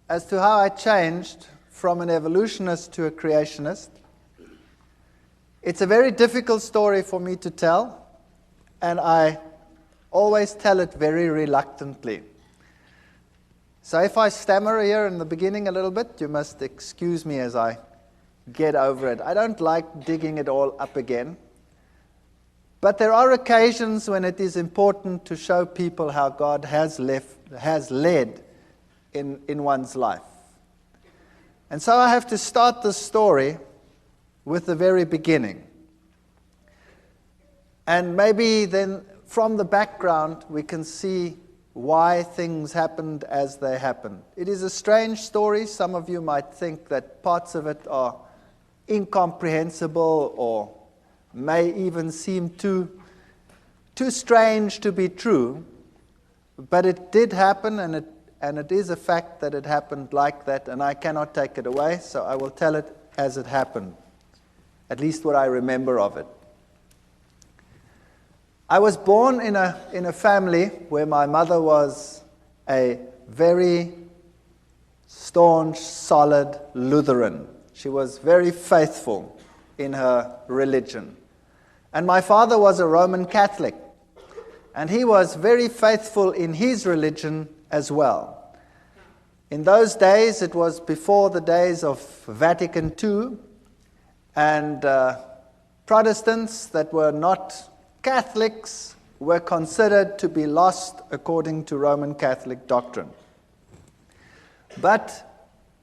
as to how I changed from an evolutionist to a creationist. It's a very difficult story for me to tell, and I always tell it very reluctantly. So if I stammer here in the beginning a little bit, you must excuse me as I get over it. I don't like digging it all up again. But there are occasions when it is important to show people how God has led in one's life. And so I have to start the story with the very beginning. And maybe then from the background we can see why things happened as they happened. It is a strange story. Some of you might think that parts of it are incomprehensible or may even seem too strange to be true. But it did happen, and it is a fact that it happened like that, and I cannot take it away, so I will tell it as it happened, at least what I remember of it. I was born in a family where my mother was a very staunch, solid Lutheran. She was very faithful in her religion. And my father was a Roman Catholic, and he was very faithful in his religion as well. In those days, it was before the days of Vatican II, and Protestants that were not Catholics were considered to be lost according to Roman Catholic doctrine. But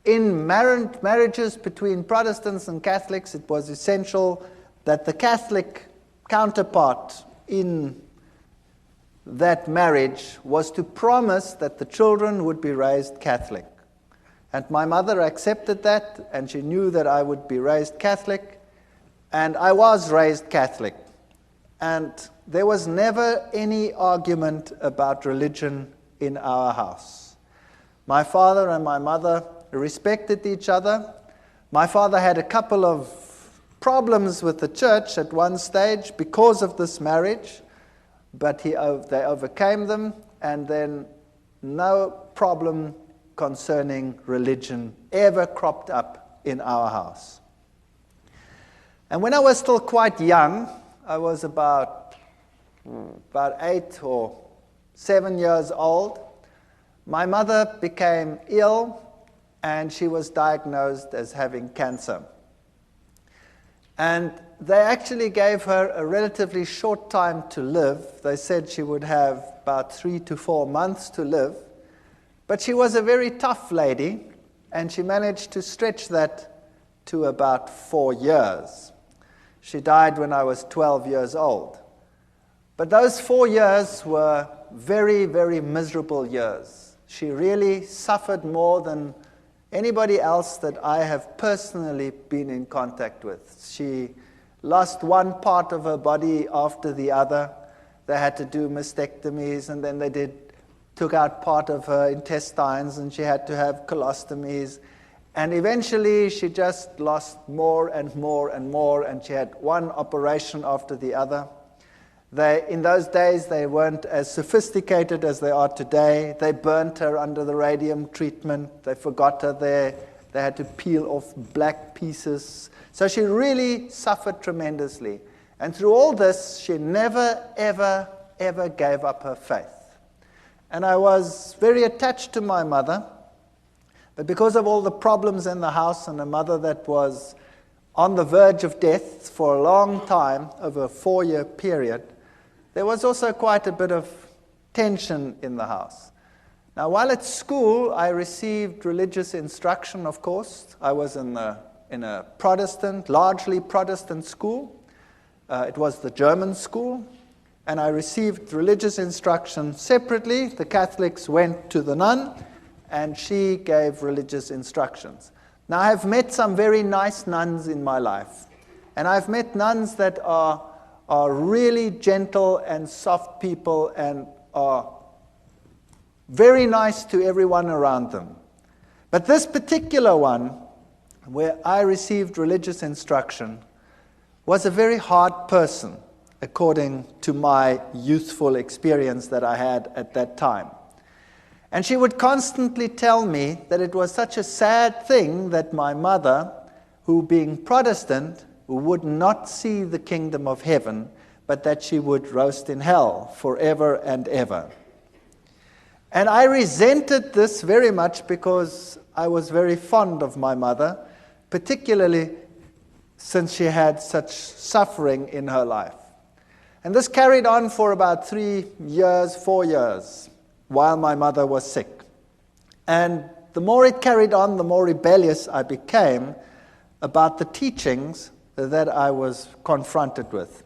in marriages between Protestants and Catholics, it was essential that the Catholic counterpart in that marriage was to promise that the children would be raised Catholic. And my mother accepted that, and she knew that I would be raised Catholic, and I was raised Catholic. And there was never any argument about religion in our house. My father and my mother respected each other. My father had a couple of problems with the church at one stage because of this marriage, but they overcame them, and then no problem concerning religion ever cropped up in our house. And when I was still quite young, I was about 8 or 7 years old, my mother became ill, and she was diagnosed as having cancer. And they actually gave her a relatively short time to live. They said she would have about 3 to 4 months to live. But she was a very tough lady, and she managed to stretch that to about 4 years. She died when I was 12 years old. But those 4 years were very, very miserable years. She really suffered more than anybody else that I have personally been in contact with. She lost one part of her body after the other. They had to do mastectomies, and then they took out part of her intestines, and she had to have colostomies. And eventually she just lost more and more and more, and she had one operation after the other. In those days, they weren't as sophisticated as they are today. They burnt her under the radium treatment. They forgot her there. They had to peel off black pieces. So she really suffered tremendously. And through all this, she never, ever, ever gave up her faith. And I was very attached to my mother. But because of all the problems in the house, and a mother that was on the verge of death for a long time, over a 4-year period, there was also quite a bit of tension in the house. Now, while at school, I received religious instruction, of course. I was in a Protestant, largely Protestant school. It was the German school. And I received religious instruction separately. The Catholics went to the nun, and she gave religious instructions. Now, I've met some very nice nuns in my life. And I've met nuns that are really gentle and soft people and are very nice to everyone around them. But this particular one, where I received religious instruction, was a very hard person, according to my youthful experience that I had at that time. And she would constantly tell me that it was such a sad thing that my mother, who being Protestant, would not see the kingdom of heaven, but that she would roast in hell forever and ever. And I resented this very much because I was very fond of my mother, particularly since she had such suffering in her life. And this carried on for about 3 years, 4 years, while my mother was sick. And the more it carried on, the more rebellious I became about the teachings that I was confronted with.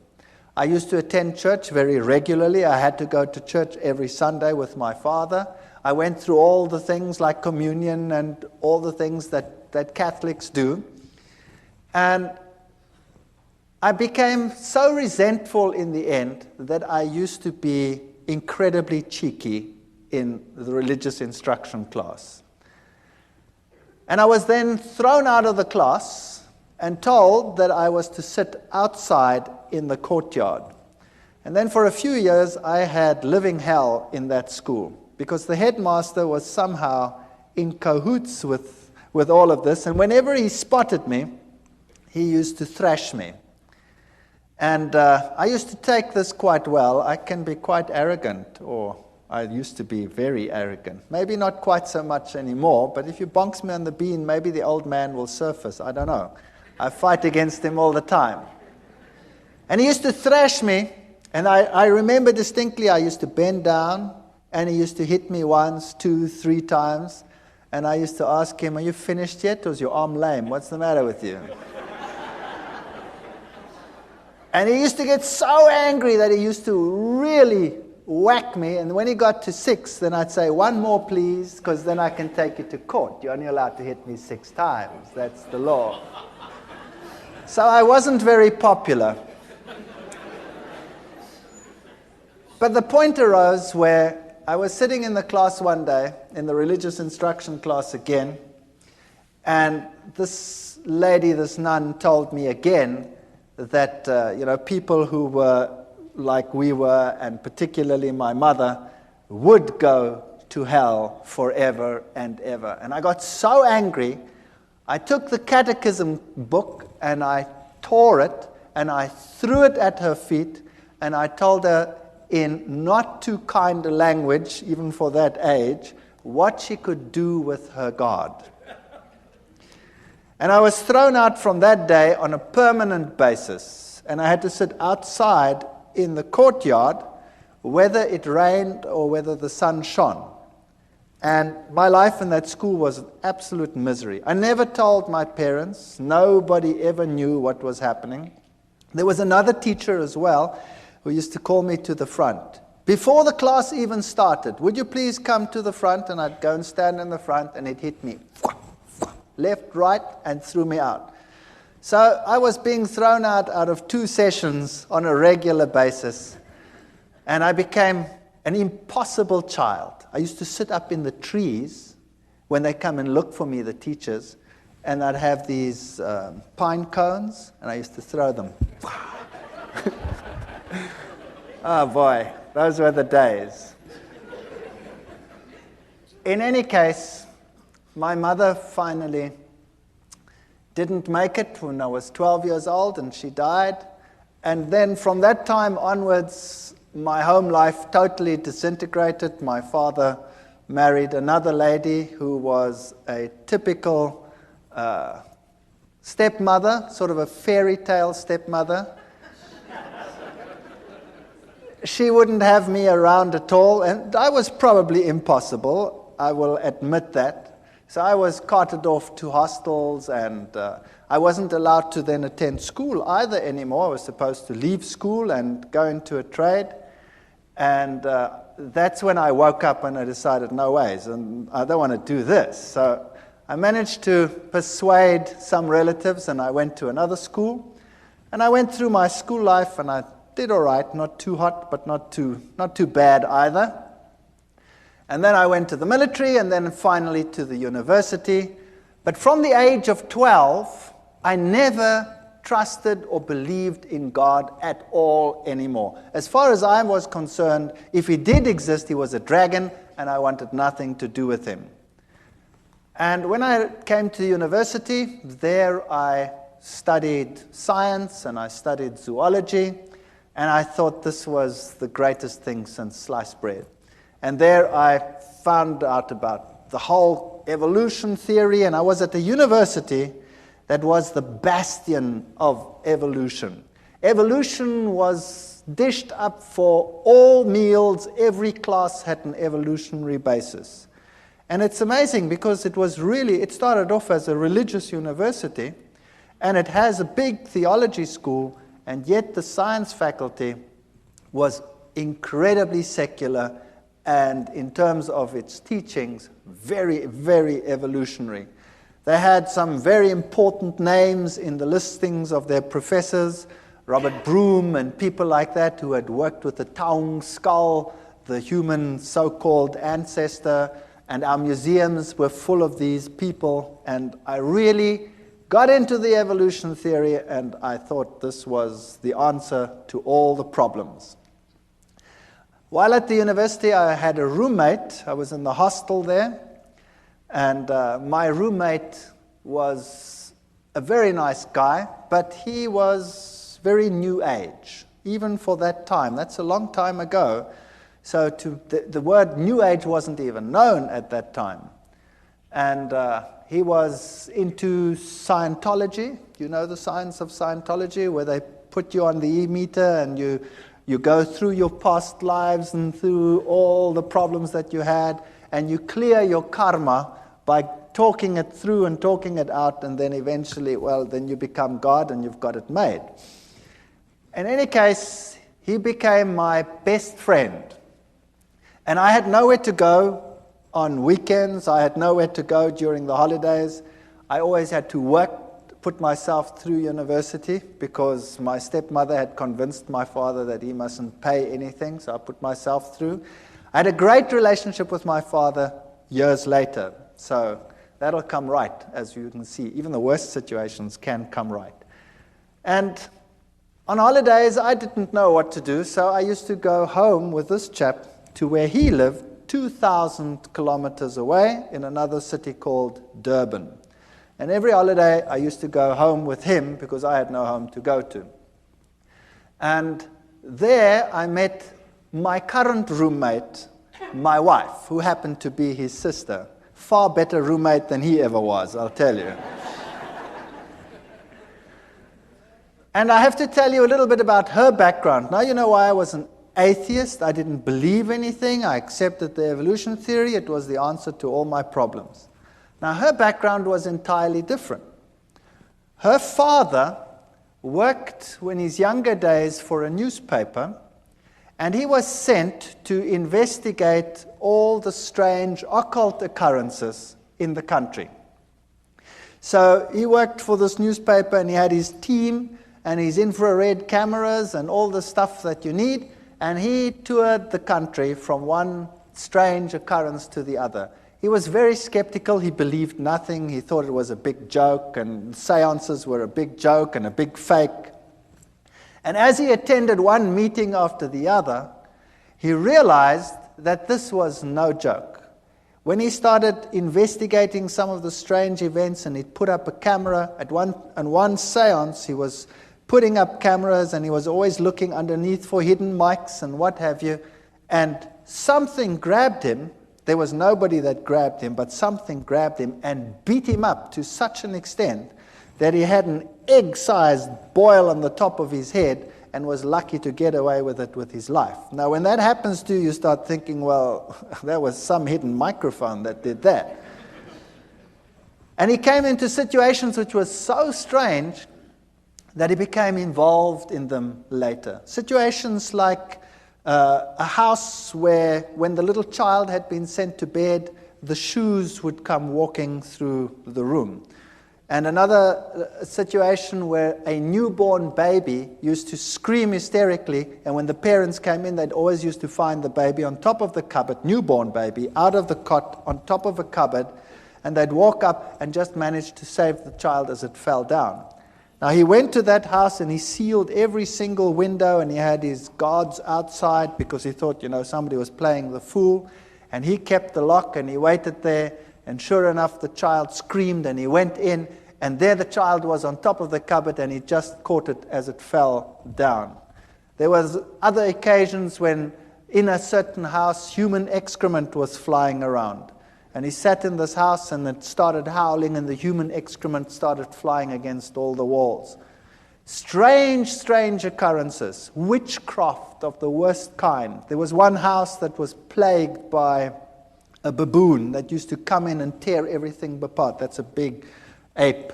I used to attend church very regularly. I had to go to church every Sunday with my father. I went through all the things like communion and all the things that Catholics do. And I became so resentful in the end that I used to be incredibly cheeky in the religious instruction class. And I was then thrown out of the class and told that I was to sit outside in the courtyard. And then for a few years I had living hell in that school because the headmaster was somehow in cahoots with all of this. And whenever he spotted me, he used to thrash me. And I used to take this quite well. I can be quite arrogant, or I used to be very arrogant. Maybe not quite so much anymore, but if you bonks me on the bean, maybe the old man will surface. I don't know. I fight against him all the time. And he used to thrash me, and I remember distinctly I used to bend down, and he used to hit me once, 2, 3 times, and I used to ask him, "Are you finished yet, or is your arm lame? What's the matter with you?" And he used to get so angry that he used to really whack me, and when he got to 6, then I'd say, "1 more, please, because then I can take you to court. You're only allowed to hit me 6 times. That's the law." So I wasn't very popular. But the point arose where I was sitting in the class one day, in the religious instruction class again, and this lady, this nun, told me again that people who were like we were, and particularly my mother, would go to hell forever and ever. And I got so angry, I took the catechism book and I tore it and I threw it at her feet, and I told her in not too kind a language, even for that age, what she could do with her God. And I was thrown out from that day on a permanent basis, and I had to sit outside in the courtyard, whether it rained or whether the sun shone. And my life in that school was absolute misery. I never told my parents. Nobody ever knew what was happening. There was another teacher as well who used to call me to the front. Before the class even started, "Would you please come to the front?" And I'd go and stand in the front, and he'd hit me left, right, and threw me out. So I was being thrown out of 2 sessions on a regular basis, and I became an impossible child. I used to sit up in the trees when they come and look for me, the teachers, and I'd have these pine cones, and I used to throw them. Oh boy, those were the days. In any case, my mother finally didn't make it when I was 12 years old, and she died. And then from that time onwards, my home life totally disintegrated. My father married another lady who was a typical stepmother, sort of a fairy tale stepmother. She wouldn't have me around at all, and I was probably impossible, I will admit that. So I was carted off to hostels, and I wasn't allowed to then attend school either anymore. I was supposed to leave school and go into a trade. And that's when I woke up and I decided, no ways, and I don't want to do this. So I managed to persuade some relatives, and I went to another school. And I went through my school life, and I did all right, not too hot, but not too bad either. And then I went to the military, and then finally to the university. But from the age of 12, I never trusted or believed in God at all anymore. As far as I was concerned, if he did exist, he was a dragon, and I wanted nothing to do with him. And when I came to university, there I studied science and I studied zoology, and I thought this was the greatest thing since sliced bread. And there I found out about the whole evolution theory, and I was at a university that was the bastion of evolution. Evolution was dished up for all meals. Every class had an evolutionary basis. And it's amazing because it started off as a religious university, and it has a big theology school, and yet the science faculty was incredibly secular, and in terms of its teachings, very, very evolutionary. They had some very important names in the listings of their professors, Robert Broom and people like that who had worked with the Taung skull, the human so-called ancestor, and our museums were full of these people, and I really got into the evolution theory, and I thought this was the answer to all the problems. While at the university, I had a roommate. I was in the hostel there, and my roommate was a very nice guy, but he was very new age, even for that time. That's a long time ago. So the word new age wasn't even known at that time. And he was into Scientology. You know the science of Scientology, where they put you on the e-meter and you go through your past lives and through all the problems that you had, and you clear your karma by talking it through and talking it out, and then eventually, then you become God and you've got it made. In any case, he became my best friend. And I had nowhere to go on weekends. I had nowhere to go during the holidays. I always had to work, put myself through university, because my stepmother had convinced my father that he mustn't pay anything, so I put myself through. I had a great relationship with my father years later, so that'll come right, as you can see. Even the worst situations can come right. And on holidays, I didn't know what to do, so I used to go home with this chap to where he lived, 2,000 kilometers away in another city called Durban. And every holiday, I used to go home with him because I had no home to go to. And there I met my current roommate, my wife, who happened to be his sister. Far better roommate than he ever was, I'll tell you. And I have to tell you a little bit about her background. Now you know why I was an atheist. I didn't believe anything. I accepted the evolution theory. It was the answer to all my problems. Now her background was entirely different. Her father worked in his younger days for a newspaper, and he was sent to investigate all the strange occult occurrences in the country. So he worked for this newspaper, and he had his team and his infrared cameras and all the stuff that you need, and he toured the country from one strange occurrence to the other. He was very skeptical. He believed nothing. He thought it was a big joke, and seances were a big joke and a big fake. And as he attended one meeting after the other, he realized that this was no joke. When he started investigating some of the strange events, and he'd put up a camera at one seance, he was putting up cameras, and he was always looking underneath for hidden mics and what have you, and something grabbed him. There was nobody that grabbed him, but something grabbed him and beat him up to such an extent that he had an egg-sized boil on the top of his head and was lucky to get away with it with his life. Now, when that happens to you, you start thinking, well, there was some hidden microphone that did that. And he came into situations which were so strange that he became involved in them later. Situations like a house where, when the little child had been sent to bed, the shoes would come walking through the room. And another situation where a newborn baby used to scream hysterically, and when the parents came in, they'd always used to find the baby on top of the cupboard, newborn baby, out of the cot, on top of a cupboard, and they'd walk up and just manage to save the child as it fell down. Now, he went to that house and he sealed every single window, and he had his guards outside because he thought, somebody was playing the fool. And he kept the lock, and he waited there, and sure enough, the child screamed, and he went in, and there the child was on top of the cupboard, and he just caught it as it fell down. There was other occasions when in a certain house, human excrement was flying around. And he sat in this house, and it started howling, and the human excrement started flying against all the walls. Strange, strange occurrences. Witchcraft of the worst kind. There was one house that was plagued by a baboon that used to come in and tear everything apart. That's a big ape.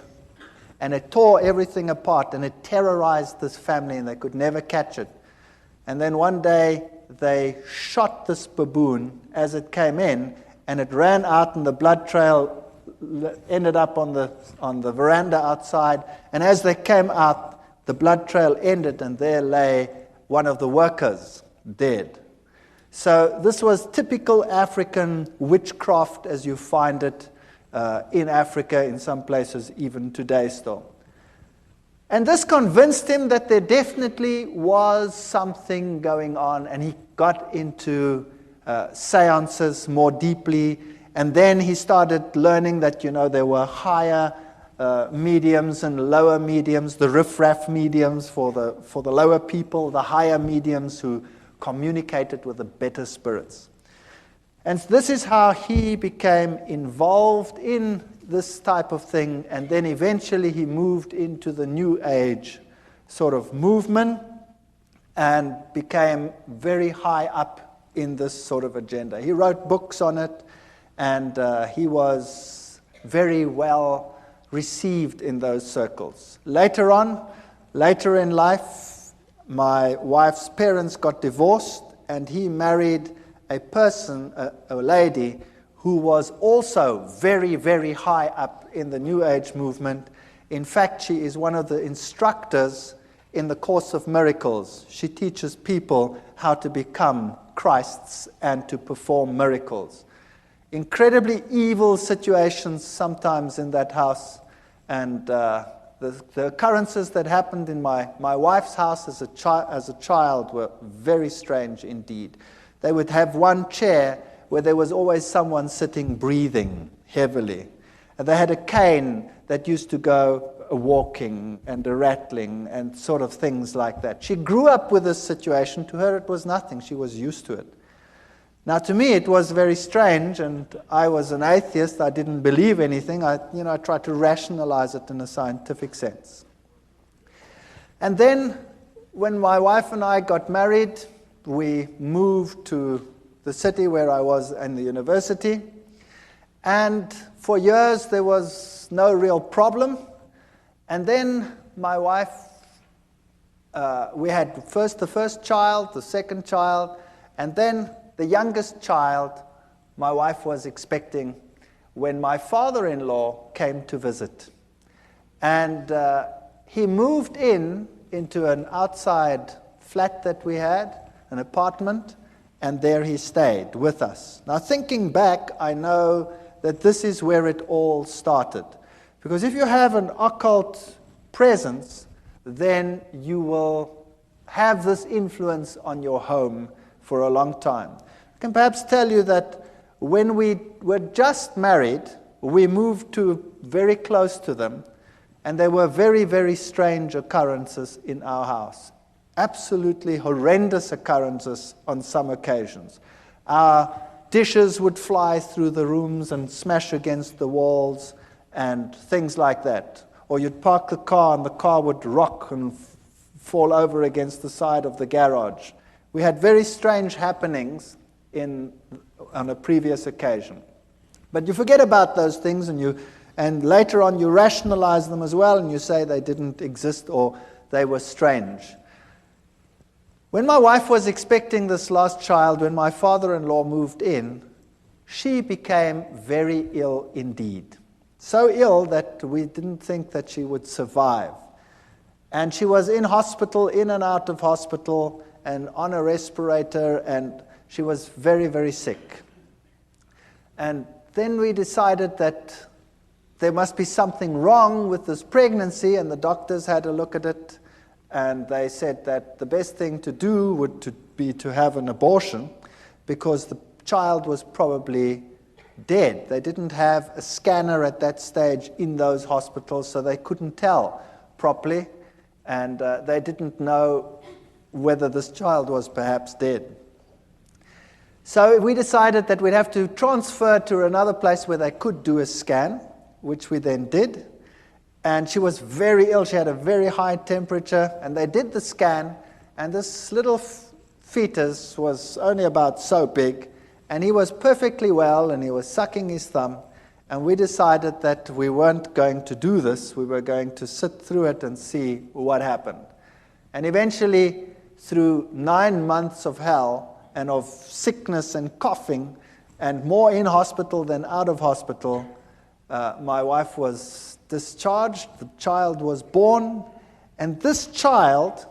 And it tore everything apart, and it terrorized this family, and they could never catch it. And then one day, they shot this baboon as it came in, and it ran out, and the blood trail ended up on the veranda outside. And as they came out, the blood trail ended, and there lay one of the workers dead. So this was typical African witchcraft as you find it in Africa, in some places even today still. And this convinced him that there definitely was something going on, and he got into seances more deeply. And then he started learning that, there were higher mediums and lower mediums, the riff-raff mediums for the lower people, the higher mediums who communicated with the better spirits. And this is how he became involved in this type of thing, and then eventually he moved into the New Age sort of movement and became very high up in this sort of agenda. He wrote books on it, and he was very well received in those circles. Later in life, my wife's parents got divorced, and he married a person, a lady, who was also very, very high up in the New Age movement. In fact, she is one of the instructors in the Course of Miracles. She teaches people how to become Christs and to perform miracles. Incredibly evil situations sometimes in that house. And the occurrences that happened in my wife's house as a child were very strange indeed. They would have one chair where there was always someone sitting breathing heavily. And they had a cane that used to go walking and a rattling and sort of things like that. She grew up with this situation. To her it was nothing. She was used to it. Now to me it was very strange, and I was an atheist. I didn't believe anything. I tried to rationalize it in a scientific sense. And then when my wife and I got married, we moved to the city where I was in the university. And for years there was no real problem. And then my wife, we had the first child, the second child, and then the youngest child my wife was expecting when my father-in-law came to visit. And he moved into an outside flat that we had, an apartment, and there he stayed with us. Now thinking back, I know that this is where it all started. Because if you have an occult presence, then you will have this influence on your home for a long time. I can perhaps tell you that when we were just married, we moved very close to them, and there were very, very strange occurrences in our house. Absolutely horrendous occurrences on some occasions. Our dishes would fly through the rooms and smash against the walls and things like that. Or you'd park the car and the car would rock and fall over against the side of the garage. We had very strange happenings on a previous occasion. But you forget about those things, and later on you rationalize them as well, and you say they didn't exist or they were strange. When my wife was expecting this last child, when my father-in-law moved in, she became very ill indeed. So ill that we didn't think that she would survive. And she was in hospital, in and out of hospital, and on a respirator, and she was very, very sick. And then we decided that there must be something wrong with this pregnancy, and the doctors had a look at it, and they said that the best thing to do would be to have an abortion, because the child was probably dead. They didn't have a scanner at that stage in those hospitals, so they couldn't tell properly, and they didn't know whether this child was perhaps dead. So we decided that we'd have to transfer to another place where they could do a scan, which we then did. And she was very ill. She had a very high temperature. And they did the scan, and this little fetus was only about so big. And he was perfectly well, and he was sucking his thumb. And we decided that we weren't going to do this. We were going to sit through it and see what happened. And eventually, through 9 months of hell, and of sickness and coughing, and more in hospital than out of hospital, my wife was discharged, the child was born, and this child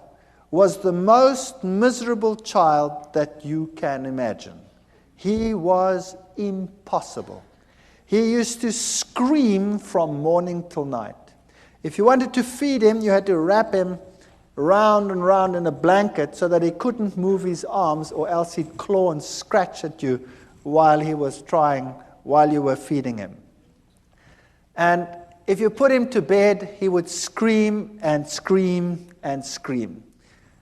was the most miserable child that you can imagine. He was impossible. He used to scream from morning till night. If you wanted to feed him, you had to wrap him round and round in a blanket so that he couldn't move his arms, or else he'd claw and scratch at you while you were feeding him. And if you put him to bed, he would scream and scream and scream.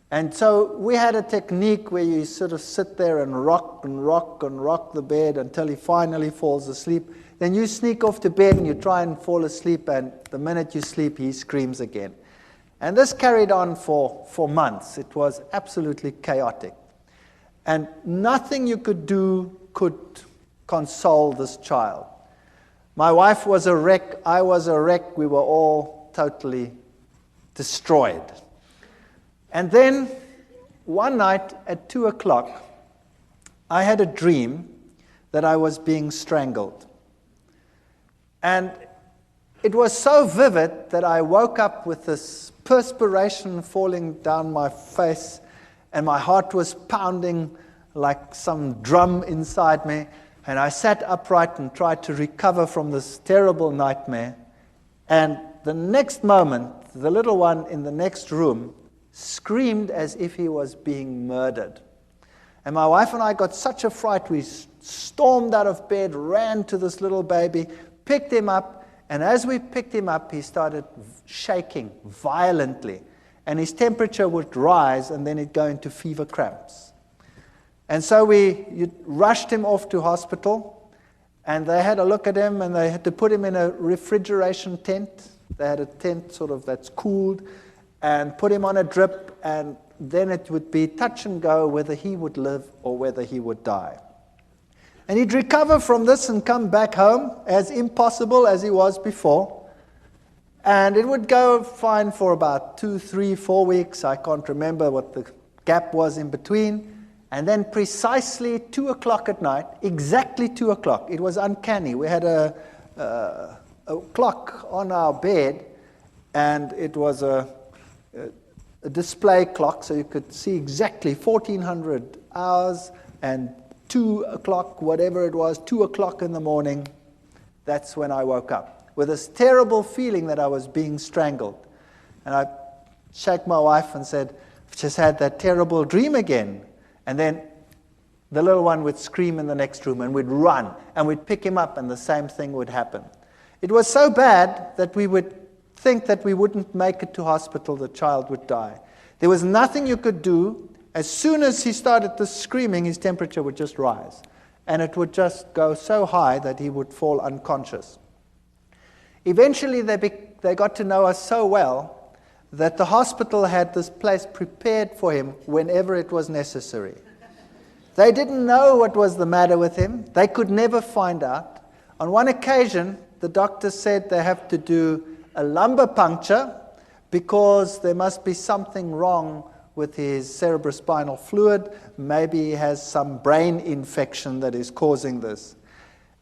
And so we had a technique where you sort of sit there and rock and rock and rock the bed until he finally falls asleep. Then you sneak off to bed and you try and fall asleep, and the minute you sleep, he screams again. And this carried on for months. It was absolutely chaotic. And nothing you could do could console this child. My wife was a wreck. I was a wreck. We were all totally destroyed. And then one night at 2 o'clock, I had a dream that I was being strangled. And it was so vivid that I woke up with this perspiration falling down my face, and my heart was pounding like some drum inside me. And I sat upright and tried to recover from this terrible nightmare. And the next moment, the little one in the next room screamed as if he was being murdered. And my wife and I got such a fright, we stormed out of bed, ran to this little baby, picked him up, and as we picked him up, he started shaking violently. And his temperature would rise, and then he'd go into fever cramps. And so we rushed him off to hospital, and they had a look at him, and they had to put him in a refrigeration tent. They had a tent sort of that's cooled, and put him on a drip, and then it would be touch and go whether he would live or whether he would die. And he'd recover from this and come back home as impossible as he was before. And it would go fine for about 2, 3, 4 weeks. I can't remember what the gap was in between. And then precisely 2 o'clock at night, exactly 2 o'clock, it was uncanny. We had a clock on our bed, and it was a display clock, so you could see exactly 1400 hours, and 2 o'clock, whatever it was, 2 o'clock in the morning, that's when I woke up, with this terrible feeling that I was being strangled. And I shook my wife and said, I've just had that terrible dream again. And then the little one would scream in the next room, and we'd run, and we'd pick him up, and the same thing would happen. It was so bad that we would think that we wouldn't make it to hospital, the child would die. There was nothing you could do. As soon as he started the screaming, his temperature would just rise. And it would just go so high that he would fall unconscious. Eventually, they got to know us so well that the hospital had this place prepared for him whenever it was necessary. They didn't know what was the matter with him. They could never find out. On one occasion, the doctor said they have to do a lumbar puncture because there must be something wrong with his cerebrospinal fluid. Maybe he has some brain infection that is causing this.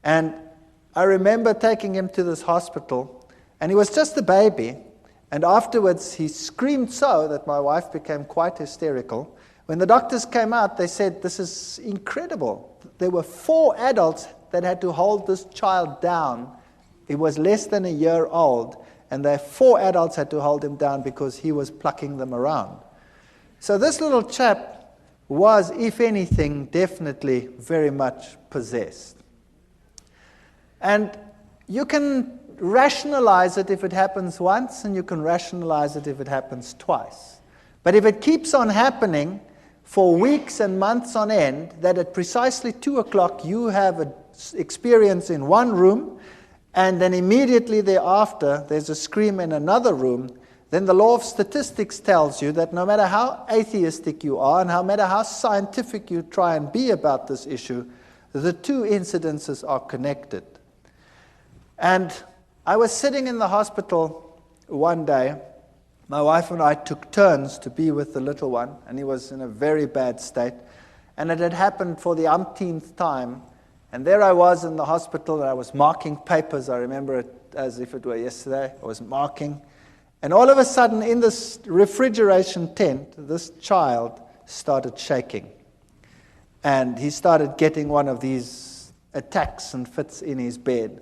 And I remember taking him to this hospital, and he was just a baby. And afterwards, he screamed so that my wife became quite hysterical. When the doctors came out, they said, this is incredible. There were 4 adults that had to hold this child down. He was less than a year old, and the 4 adults had to hold him down because he was plucking them around. So this little chap was, if anything, definitely very much possessed. And you can rationalize it if it happens once, and you can rationalize it if it happens twice. But if it keeps on happening for weeks and months on end, that at precisely 2 o'clock you have an experience in one room, and then immediately thereafter there's a scream in another room, then the law of statistics tells you that no matter how atheistic you are and no matter how scientific you try and be about this issue, the two incidences are connected. And I was sitting in the hospital one day. My wife and I took turns to be with the little one, and he was in a very bad state. And it had happened for the umpteenth time. And there I was in the hospital, and I was marking papers. I remember it as if it were yesterday. I was marking. And all of a sudden, in this refrigeration tent, this child started shaking. And he started getting one of these attacks and fits in his bed.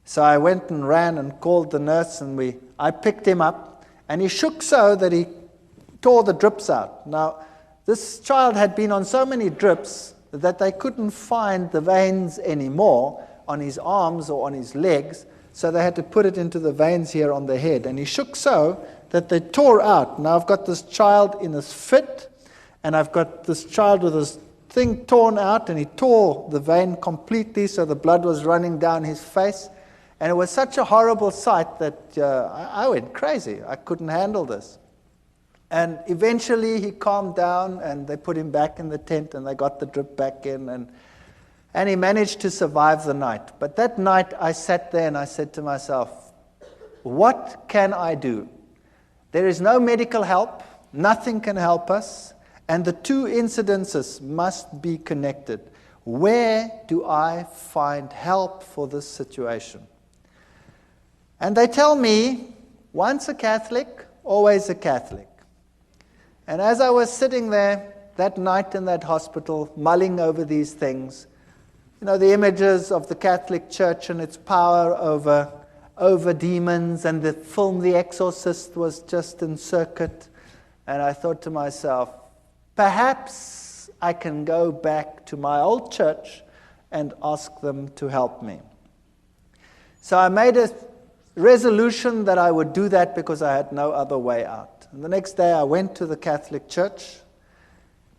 So I went and ran and called the nurse, and I picked him up, and he shook so that he tore the drips out. Now, this child had been on so many drips that they couldn't find the veins anymore on his arms or on his legs, so they had to put it into the veins here on the head. And he shook so that they tore out. Now I've got this child in this fit, and I've got this child with this thing torn out, and he tore the vein completely, so the blood was running down his face. And it was such a horrible sight that I went crazy. I couldn't handle this. And eventually he calmed down, and they put him back in the tent, and they got the drip back in, and he managed to survive the night. But that night I sat there and I said to myself, what can I do? There is no medical help. Nothing can help us. And the two incidences must be connected. Where do I find help for this situation? And they tell me, once a Catholic, always a Catholic. And as I was sitting there that night in that hospital, mulling over these things, the images of the Catholic Church and its power over demons, and the film The Exorcist was just in circuit. And I thought to myself, perhaps I can go back to my old church and ask them to help me. So I made a resolution that I would do that because I had no other way out. And the next day I went to the Catholic Church,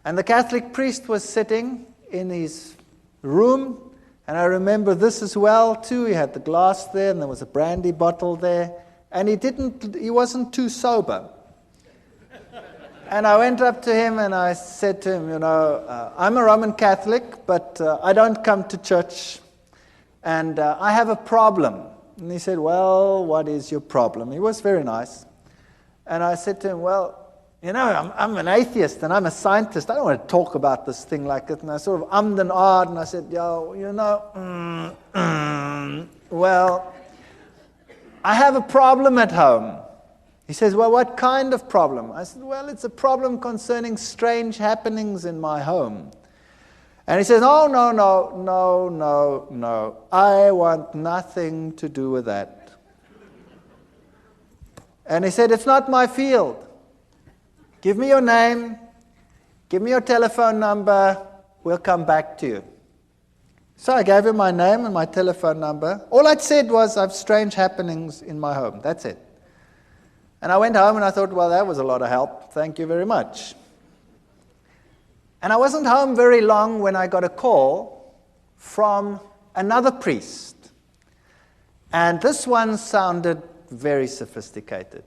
and the Catholic priest was sitting in his room, and I remember this as well too. He had the glass there, and there was a brandy bottle there, and he wasn't too sober. And I went up to him and I said to him, I'm a Roman Catholic, but I don't come to church, and I have a problem. And he said, well, what is your problem? He was very nice. And I said to him, well, I'm an atheist and I'm a scientist. I don't want to talk about this thing like it. And I sort of ummed and ahed, and I said, well, I have a problem at home. He says, well, what kind of problem? I said, well, it's a problem concerning strange happenings in my home. And he says, oh, no. I want nothing to do with that. And he said, it's not my field. Give me your name. Give me your telephone number. We'll come back to you. So I gave him my name and my telephone number. All I'd said was, I have strange happenings in my home. That's it. And I went home and I thought, well, that was a lot of help. Thank you very much. And I wasn't home very long when I got a call from another priest. And this one sounded very sophisticated.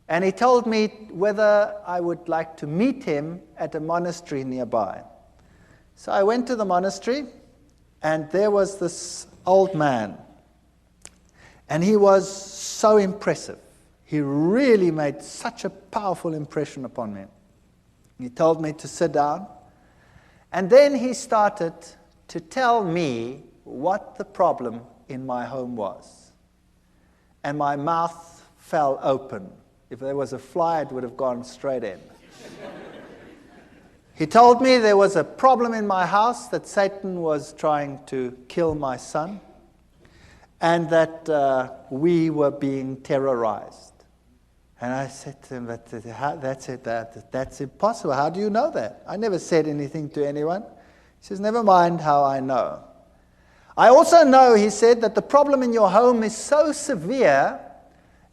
And he told me whether I would like to meet him at a monastery nearby. So I went to the monastery, and there was this old man. And he was so impressive. He really made such a powerful impression upon me. He told me to sit down, and then he started to tell me what the problem in my home was. And my mouth fell open. If there was a fly, it would have gone straight in. He told me there was a problem in my house, that Satan was trying to kill my son, and that we were being terrorized. And I said to him, but that's impossible. How do you know that? I never said anything to anyone. He says, never mind how I know. I also know, he said, that the problem in your home is so severe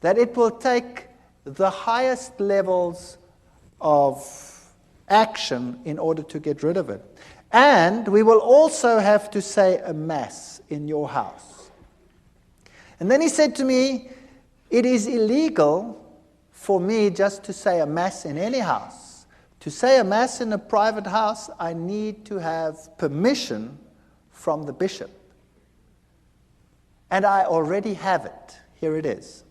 that it will take the highest levels of action in order to get rid of it. And we will also have to say a mass in your house. And then he said to me, it is illegal for me just to say a mass in any house. To say a mass in a private house, I need to have permission from the bishop. And I already have it. Here it is.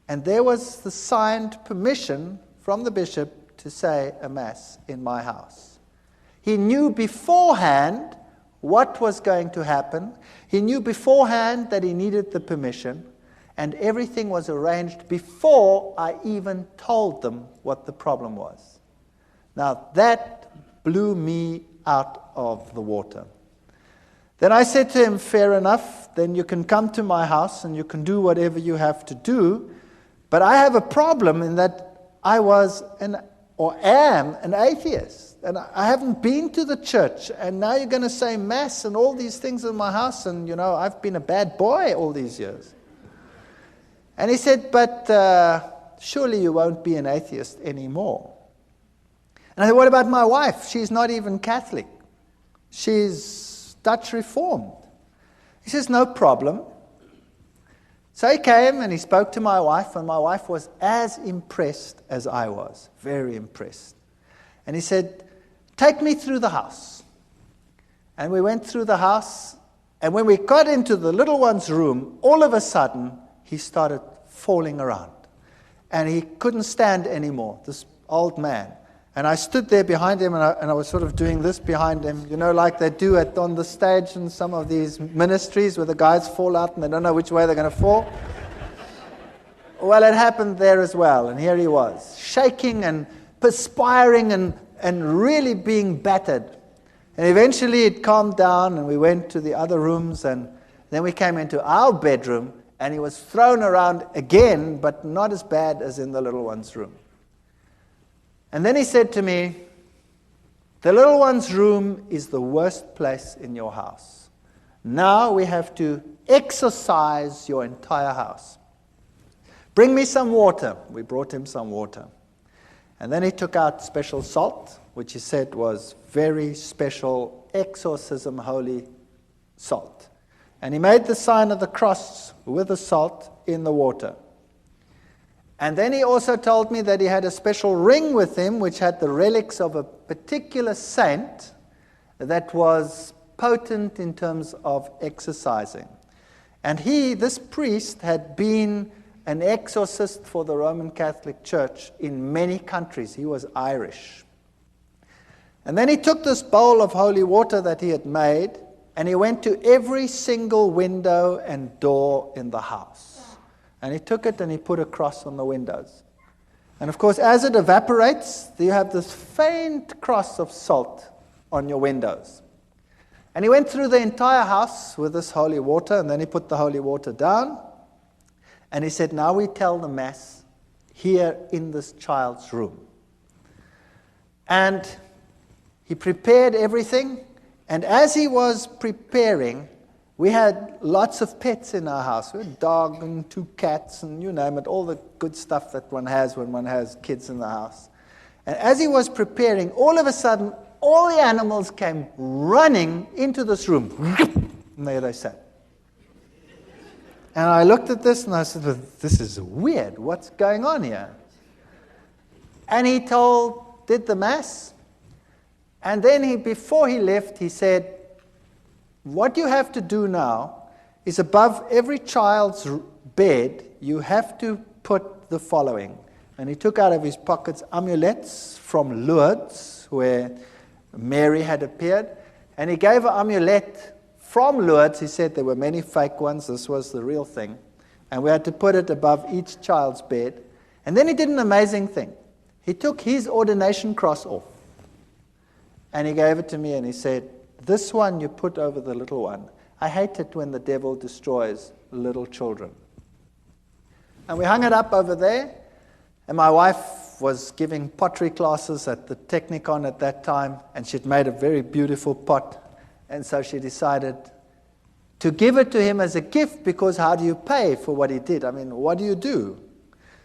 And there was the signed permission from the bishop to say a mass in my house. He knew beforehand what was going to happen. He knew beforehand that he needed the permission. And everything was arranged before I even told them what the problem was. Now that blew me out of the water. Then I said to him, fair enough, then you can come to my house and you can do whatever you have to do. But I have a problem in that I was am an atheist. And I haven't been to the church. And now you're going to say mass and all these things in my house. And, I've been a bad boy all these years. And he said, but surely you won't be an atheist anymore. And I said, what about my wife? She's not even Catholic. She's Dutch Reformed. He says, no problem. So he came and he spoke to my wife, and my wife was as impressed as I was, very impressed. And he said, take me through the house. And we went through the house, and when we got into the little one's room, all of a sudden, he started falling around. And he couldn't stand anymore, this old man. And I stood there behind him, and I was sort of doing this behind him, like they do on the stage in some of these ministries where the guys fall out and they don't know which way they're going to fall. Well, it happened there as well. And here he was, shaking and perspiring and really being battered. And eventually it calmed down, and we went to the other rooms, and then we came into our bedroom, and he was thrown around again, but not as bad as in the little one's room. And then he said to me, the little one's room is the worst place in your house. Now we have to exorcise your entire house. Bring me some water. We brought him some water. And then he took out special salt, which he said was very special exorcism holy salt. And he made the sign of the cross with the salt in the water. And then he also told me that he had a special ring with him which had the relics of a particular saint that was potent in terms of exorcising. And this priest, had been an exorcist for the Roman Catholic Church in many countries. He was Irish. And then he took this bowl of holy water that he had made, and he went to every single window and door in the house. And he took it and he put a cross on the windows. And of course, as it evaporates, you have this faint cross of salt on your windows. And he went through the entire house with this holy water, and then he put the holy water down. And he said, now we tell the Mass here in this child's room. And he prepared everything. And as he was preparing, we had lots of pets in our house. We had a dog and 2 cats and you name it, all the good stuff that one has when one has kids in the house. And as he was preparing, all of a sudden, all the animals came running into this room. And there they sat. And I looked at this and I said, well, this is weird. What's going on here? And he did the Mass. And then before he left, he said, what you have to do now is above every child's bed, you have to put the following. And he took out of his pockets amulets from Lourdes, where Mary had appeared. And he gave an amulet from Lourdes. He said there were many fake ones. This was the real thing. And we had to put it above each child's bed. And then he did an amazing thing. He took his ordination cross off. And he gave it to me and he said, this one you put over the little one. I hate it when the devil destroys little children. And we hung it up over there. And my wife was giving pottery classes at the Technicon at that time, and she'd made a very beautiful pot. And so she decided to give it to him as a gift, because how do you pay for what he did? I mean, what do you do?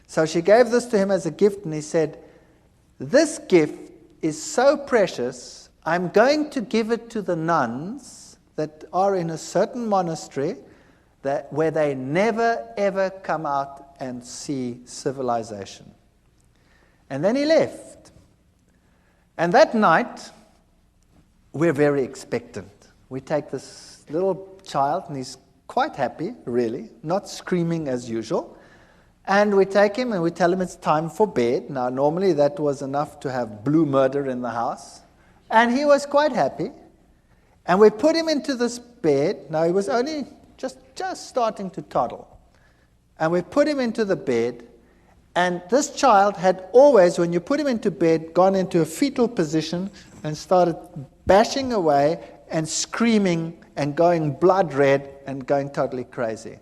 So she gave this to him as a gift, and he said, "This gift is so precious, I'm going to give it to the nuns that are in a certain monastery where they never ever come out and see civilization." And then he left. And that night, we're very expectant. We take this little child, and he's quite happy, really, not screaming as usual. And we take him and we tell him it's time for bed. Now, normally that was enough to have blue murder in the house. And he was quite happy. And we put him into this bed. Now, he was only just starting to toddle. And we put him into the bed. And this child had always, when you put him into bed, gone into a fetal position and started bashing away and screaming and going blood red and going totally crazy.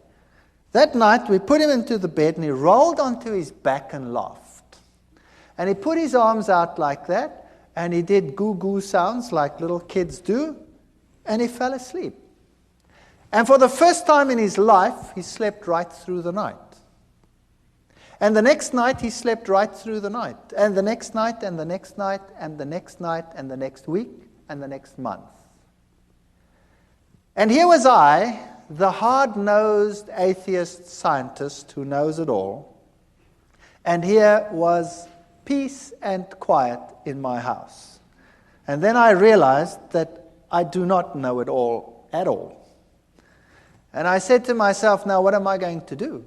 That night, we put him into the bed, and he rolled onto his back and laughed. And he put his arms out like that, and he did goo-goo sounds like little kids do, and he fell asleep. And for the first time in his life, he slept right through the night. And the next night, he slept right through the night. And the next night, and the next night, and the next night, and the next week, and the next month. And here was I, the hard-nosed atheist scientist who knows it all. And here was peace and quiet in my house. And then I realized that I do not know it all at all. And I said to myself, now what am I going to do?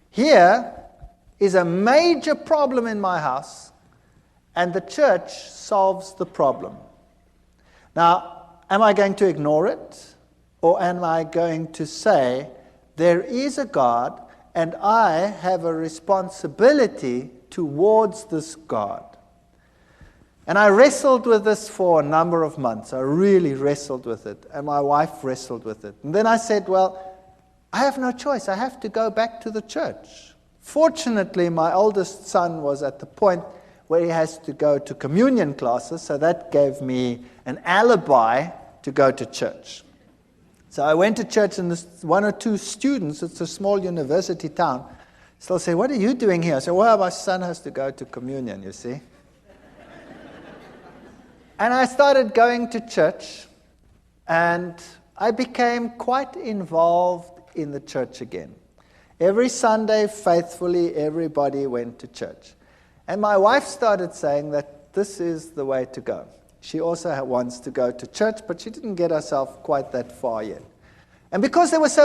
Here is a major problem in my house, and the church solves the problem. Now, am I going to ignore it? Or am I going to say, there is a God, and I have a responsibility towards this God? And I wrestled with this for a number of months. I really wrestled with it, and my wife wrestled with it. And then I said, well, I have no choice. I have to go back to the church. Fortunately, my oldest son was at the point where he has to go to communion classes, so that gave me an alibi to go to church. So I went to church, and one or two students, it's a small university town, still say, what are you doing here? I said, well, my son has to go to communion, you see. And I started going to church, and I became quite involved in the church again. Every Sunday, faithfully, everybody went to church. And my wife started saying that this is the way to go. She also wants to go to church, but she didn't get herself quite that far yet. And because there was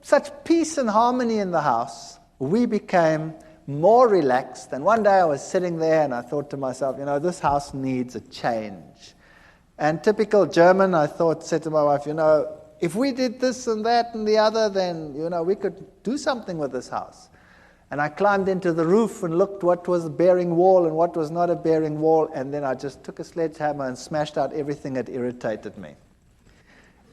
such peace and harmony in the house, we became more relaxed. And one day I was sitting there, and I thought to myself, this house needs a change. And typical German, I said to my wife, if we did this and that and the other, then, we could do something with this house. And I climbed into the roof and looked what was a bearing wall and what was not a bearing wall, and then I just took a sledgehammer and smashed out everything that irritated me.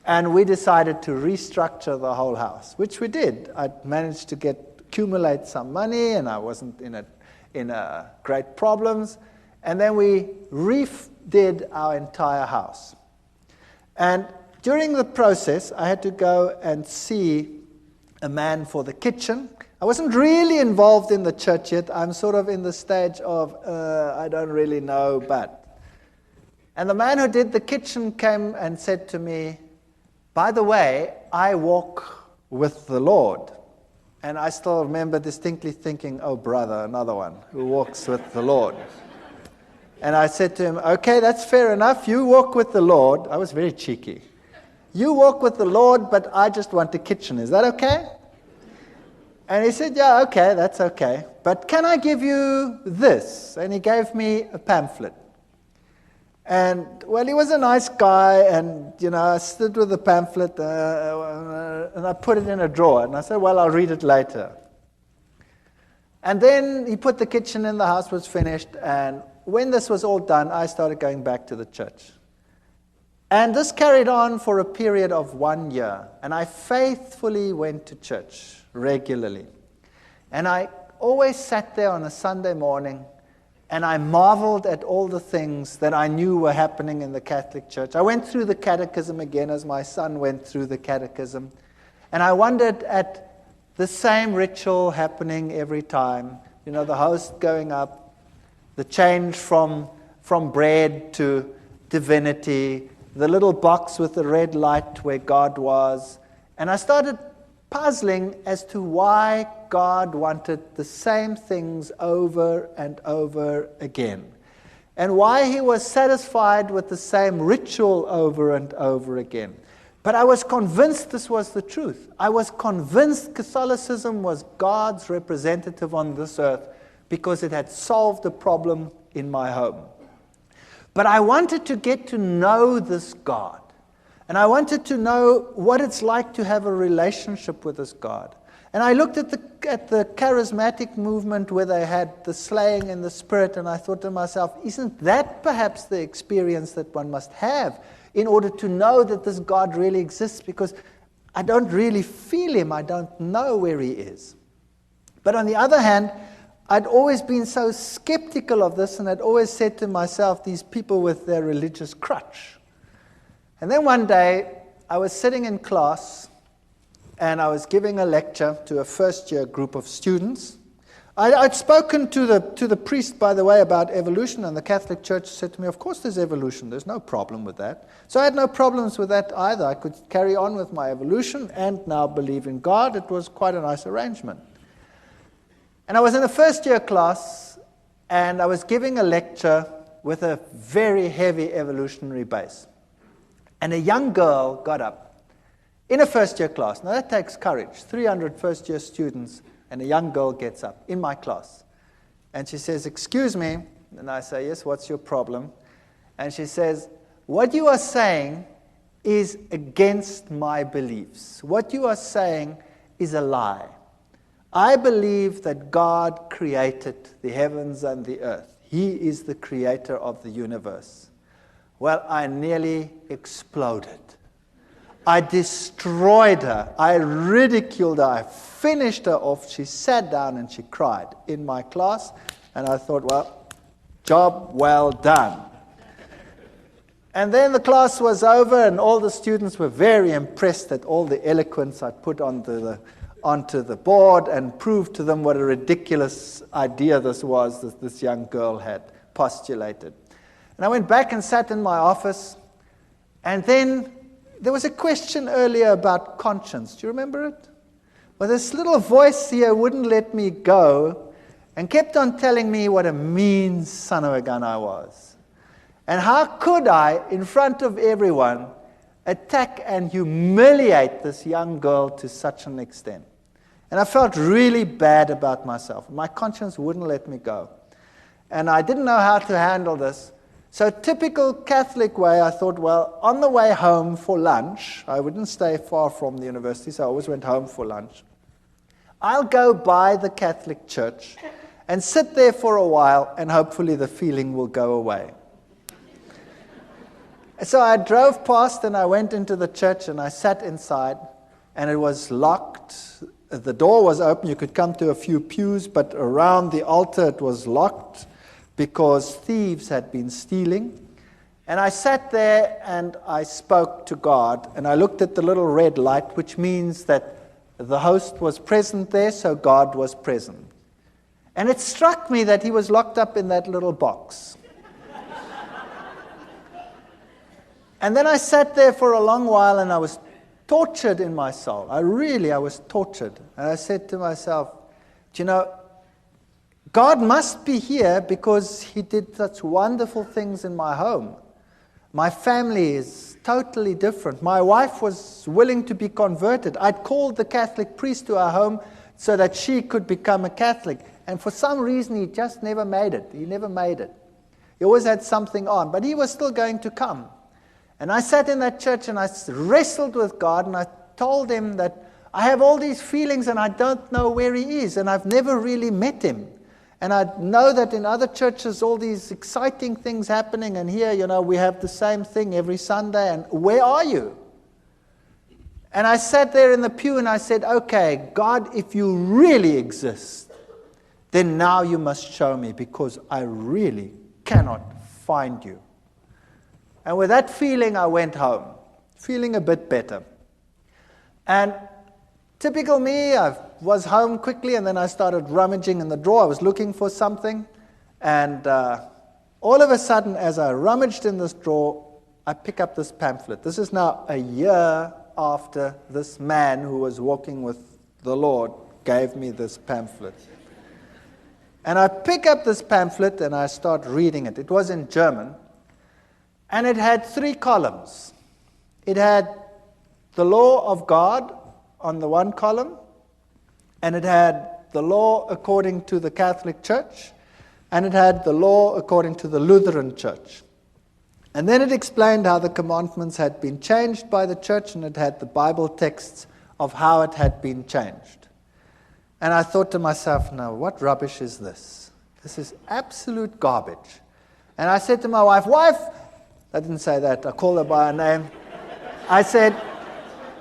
And we decided to restructure the whole house, which we did. I managed to accumulate some money, and I wasn't in great problems. And then we redid our entire house. And during the process, I had to go and see a man for the kitchen. I wasn't really involved in the church yet. I'm sort of in the stage of, I don't really know, but. And the man who did the kitchen came and said to me, by the way, I walk with the Lord. And I still remember distinctly thinking, oh, brother, another one who walks with the Lord. And I said to him, okay, that's fair enough. You walk with the Lord. I was very cheeky. You walk with the Lord, but I just want a kitchen. Is that okay? And he said, yeah, okay, that's okay. But can I give you this? And he gave me a pamphlet. And, well, he was a nice guy, and, I stood with the pamphlet, and I put it in a drawer. And I said, well, I'll read it later. And then he put the kitchen in, the house was finished, and when this was all done, I started going back to the church. And this carried on for a period of 1 year. And I faithfully went to church regularly. And I always sat there on a Sunday morning and I marveled at all the things that I knew were happening in the Catholic Church. I went through the catechism again as my son went through the catechism. And I wondered at the same ritual happening every time. You know, the host going up, the change from bread to divinity, the little box with the red light where God was. And I started puzzling as to why God wanted the same things over and over again, and why he was satisfied with the same ritual over and over again. But I was convinced this was the truth. I was convinced Catholicism was God's representative on this earth because it had solved a problem in my home. But I wanted to get to know this God. And I wanted to know what it's like to have a relationship with this God. And I looked at the charismatic movement where they had the slaying in the spirit, and I thought to myself, isn't that perhaps the experience that one must have in order to know that this God really exists? Because I don't really feel him. I don't know where he is. But on the other hand, I'd always been so skeptical of this, and I'd always said to myself, these people with their religious crutch. And then one day, I was sitting in class, and I was giving a lecture to a first-year group of students. I'd spoken to the priest, by the way, about evolution, and the Catholic Church said to me, of course there's evolution, there's no problem with that. So I had no problems with that either. I could carry on with my evolution and now believe in God. It was quite a nice arrangement. And I was in a first-year class, and I was giving a lecture with a very heavy evolutionary base. And a young girl got up in a first-year class. Now that takes courage. 300 first-year students, and a young girl gets up in my class. And she says, excuse me. And I say, yes, what's your problem? And she says, what you are saying is against my beliefs. What you are saying is a lie. I believe that God created the heavens and the earth. He is the creator of the universe. Well, I nearly exploded. I destroyed her. I ridiculed her. I finished her off. She sat down and she cried in my class. And I thought, well, job well done. And then the class was over, and all the students were very impressed at all the eloquence I put onto the board and proved to them what a ridiculous idea this was that this young girl had postulated. And I went back and sat in my office, and then there was a question earlier about conscience. Do you remember it? Well, this little voice here wouldn't let me go and kept on telling me what a mean son of a gun I was. And how could I, in front of everyone, attack and humiliate this young girl to such an extent? And I felt really bad about myself. My conscience wouldn't let me go. And I didn't know how to handle this. So typical Catholic way, I thought, well, on the way home for lunch, I wouldn't stay far from the university, so I always went home for lunch. I'll go by the Catholic Church and sit there for a while, and hopefully the feeling will go away. So I drove past, and I went into the church, and I sat inside, and it was locked. The door was open. You could come to a few pews, but around the altar it was locked, because thieves had been stealing. And I sat there and I spoke to God, and I looked at the little red light, which means that the host was present there, so God was present. And it struck me that he was locked up in that little box. And then I sat there for a long while, and I was tortured in my soul. I was tortured. And I said to myself, do you know, God must be here because he did such wonderful things in my home. My family is totally different. My wife was willing to be converted. I'd called the Catholic priest to our home so that she could become a Catholic. And for some reason, he just never made it. He never made it. He always had something on, but he was still going to come. And I sat in that church and I wrestled with God, and I told him that I have all these feelings and I don't know where he is, and I've never really met him. And I know that in other churches, all these exciting things happening, and here, we have the same thing every Sunday, and where are you? And I sat there in the pew and I said, okay, God, if you really exist, then now you must show me, because I really cannot find you. And with that feeling, I went home, feeling a bit better. And typical me, I was home quickly, and then I started rummaging in the drawer. I was looking for something, and all of a sudden, as I rummaged in this drawer, I pick up this pamphlet. This is now a year after this man who was walking with the Lord gave me this pamphlet. And I pick up this pamphlet and I start reading it. It was in German, and it had 3 columns. It had the law of God on the one column, and it had the law according to the Catholic Church, and it had the law according to the Lutheran Church. And then it explained how the commandments had been changed by the church, and it had the Bible texts of how it had been changed. And I thought to myself, now, what rubbish is this? This is absolute garbage. And I said to my wife, I didn't say that, I called her by her name. I said,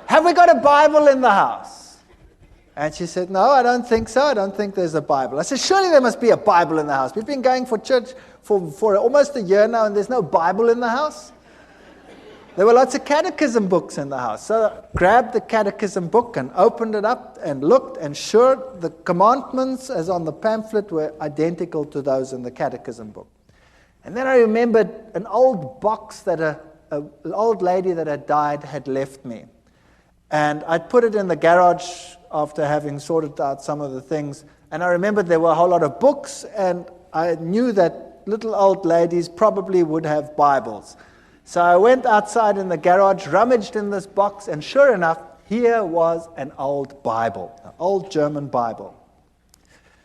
have we got a Bible in the house? And she said, no, I don't think so. I don't think there's a Bible. I said, surely there must be a Bible in the house. We've been going for church for almost a year now, and there's no Bible in the house. There were lots of catechism books in the house. So I grabbed the catechism book and opened it up and looked, and sure, the commandments as on the pamphlet were identical to those in the catechism book. And then I remembered an old box that an old lady that had died had left me. And I'd put it in the garage after having sorted out some of the things. And I remembered there were a whole lot of books, and I knew that little old ladies probably would have Bibles. So I went outside in the garage, rummaged in this box, and sure enough, here was an old Bible, an old German Bible.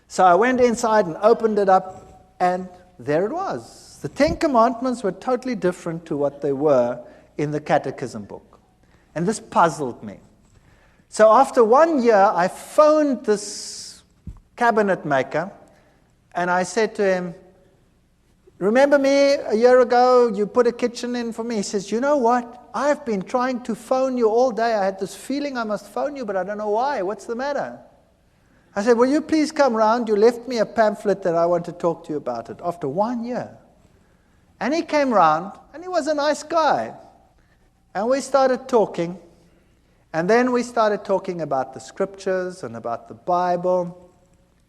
So I went inside and opened it up, and there it was. The 10 Commandments were totally different to what they were in the catechism book. And this puzzled me. So after 1 year, I phoned this cabinet maker, and I said to him, remember me a year ago, you put a kitchen in for me? He says, you know what? I've been trying to phone you all day. I had this feeling I must phone you, but I don't know why. What's the matter? I said, will you please come round? You left me a pamphlet that I want to talk to you about it after 1 year. And he came round, and he was a nice guy. And we started talking. And then we started talking about the scriptures and about the Bible.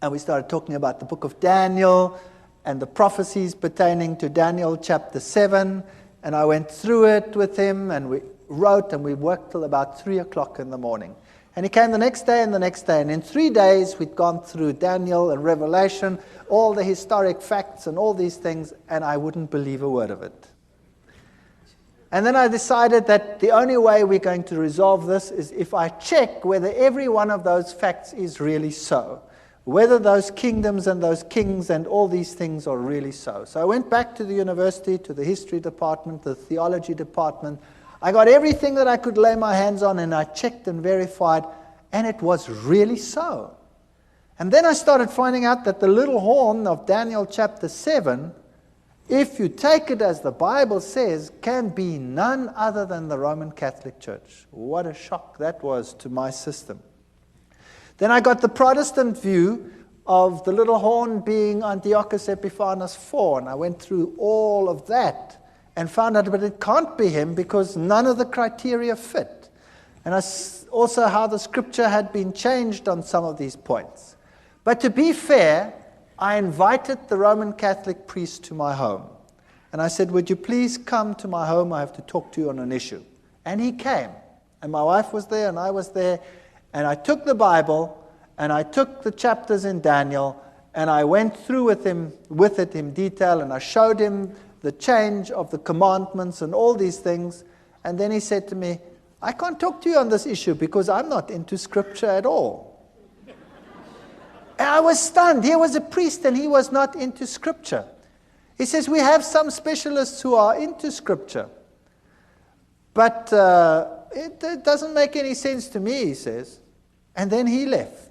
And we started talking about the book of Daniel and the prophecies pertaining to Daniel chapter 7. And I went through it with him, and we wrote, and we worked till about 3 o'clock in the morning. And he came the next day and the next day. And in 3 days, we'd gone through Daniel and Revelation, all the historic facts and all these things, and I wouldn't believe a word of it. And then I decided that the only way we're going to resolve this is if I check whether every one of those facts is really so. Whether those kingdoms and those kings and all these things are really so. So I went back to the university, to the history department, the theology department. I got everything that I could lay my hands on, and I checked and verified, and it was really so. And then I started finding out that the little horn of Daniel chapter 7, if you take it as the Bible says, can be none other than the Roman Catholic Church. What a shock that was to my system. Then I got the Protestant view of the little horn being Antiochus Epiphanes IV, and I went through all of that and found out, but it can't be him because none of the criteria fit. And also how the scripture had been changed on some of these points. But to be fair, I invited the Roman Catholic priest to my home. And I said, would you please come to my home? I have to talk to you on an issue. And he came. And my wife was there, and I was there. And I took the Bible, and I took the chapters in Daniel, and I went through with it in detail, and I showed him the change of the commandments and all these things. And then he said to me, I can't talk to you on this issue because I'm not into scripture at all. And I was stunned. Here was a priest, and he was not into scripture. He says, we have some specialists who are into scripture. But it doesn't make any sense to me, he says. And then he left.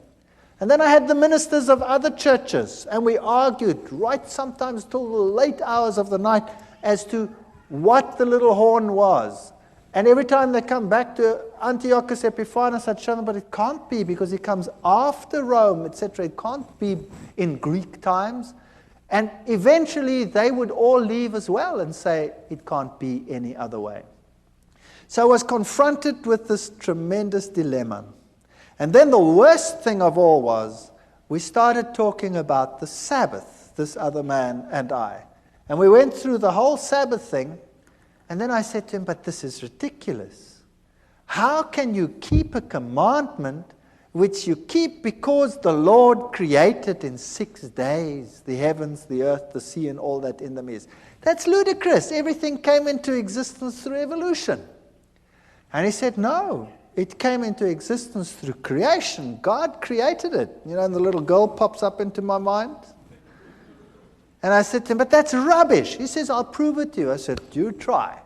And then I had the ministers of other churches, and we argued right sometimes till the late hours of the night as to what the little horn was. And every time they come back to Antiochus Epiphanes, I'd show them, but it can't be because he comes after Rome, etc. It can't be in Greek times. And eventually they would all leave as well and say it can't be any other way. So I was confronted with this tremendous dilemma. And then the worst thing of all was we started talking about the Sabbath, this other man and I. And we went through the whole Sabbath thing. And then I said to him, but this is ridiculous. How can you keep a commandment which you keep because the Lord created in 6 days the heavens, the earth, the sea, and all that in them is? That's ludicrous. Everything came into existence through evolution. And he said, no, it came into existence through creation. God created it. You know, and the little girl pops up into my mind. And I said to him, but that's rubbish. He says, I'll prove it to you. I said, you try.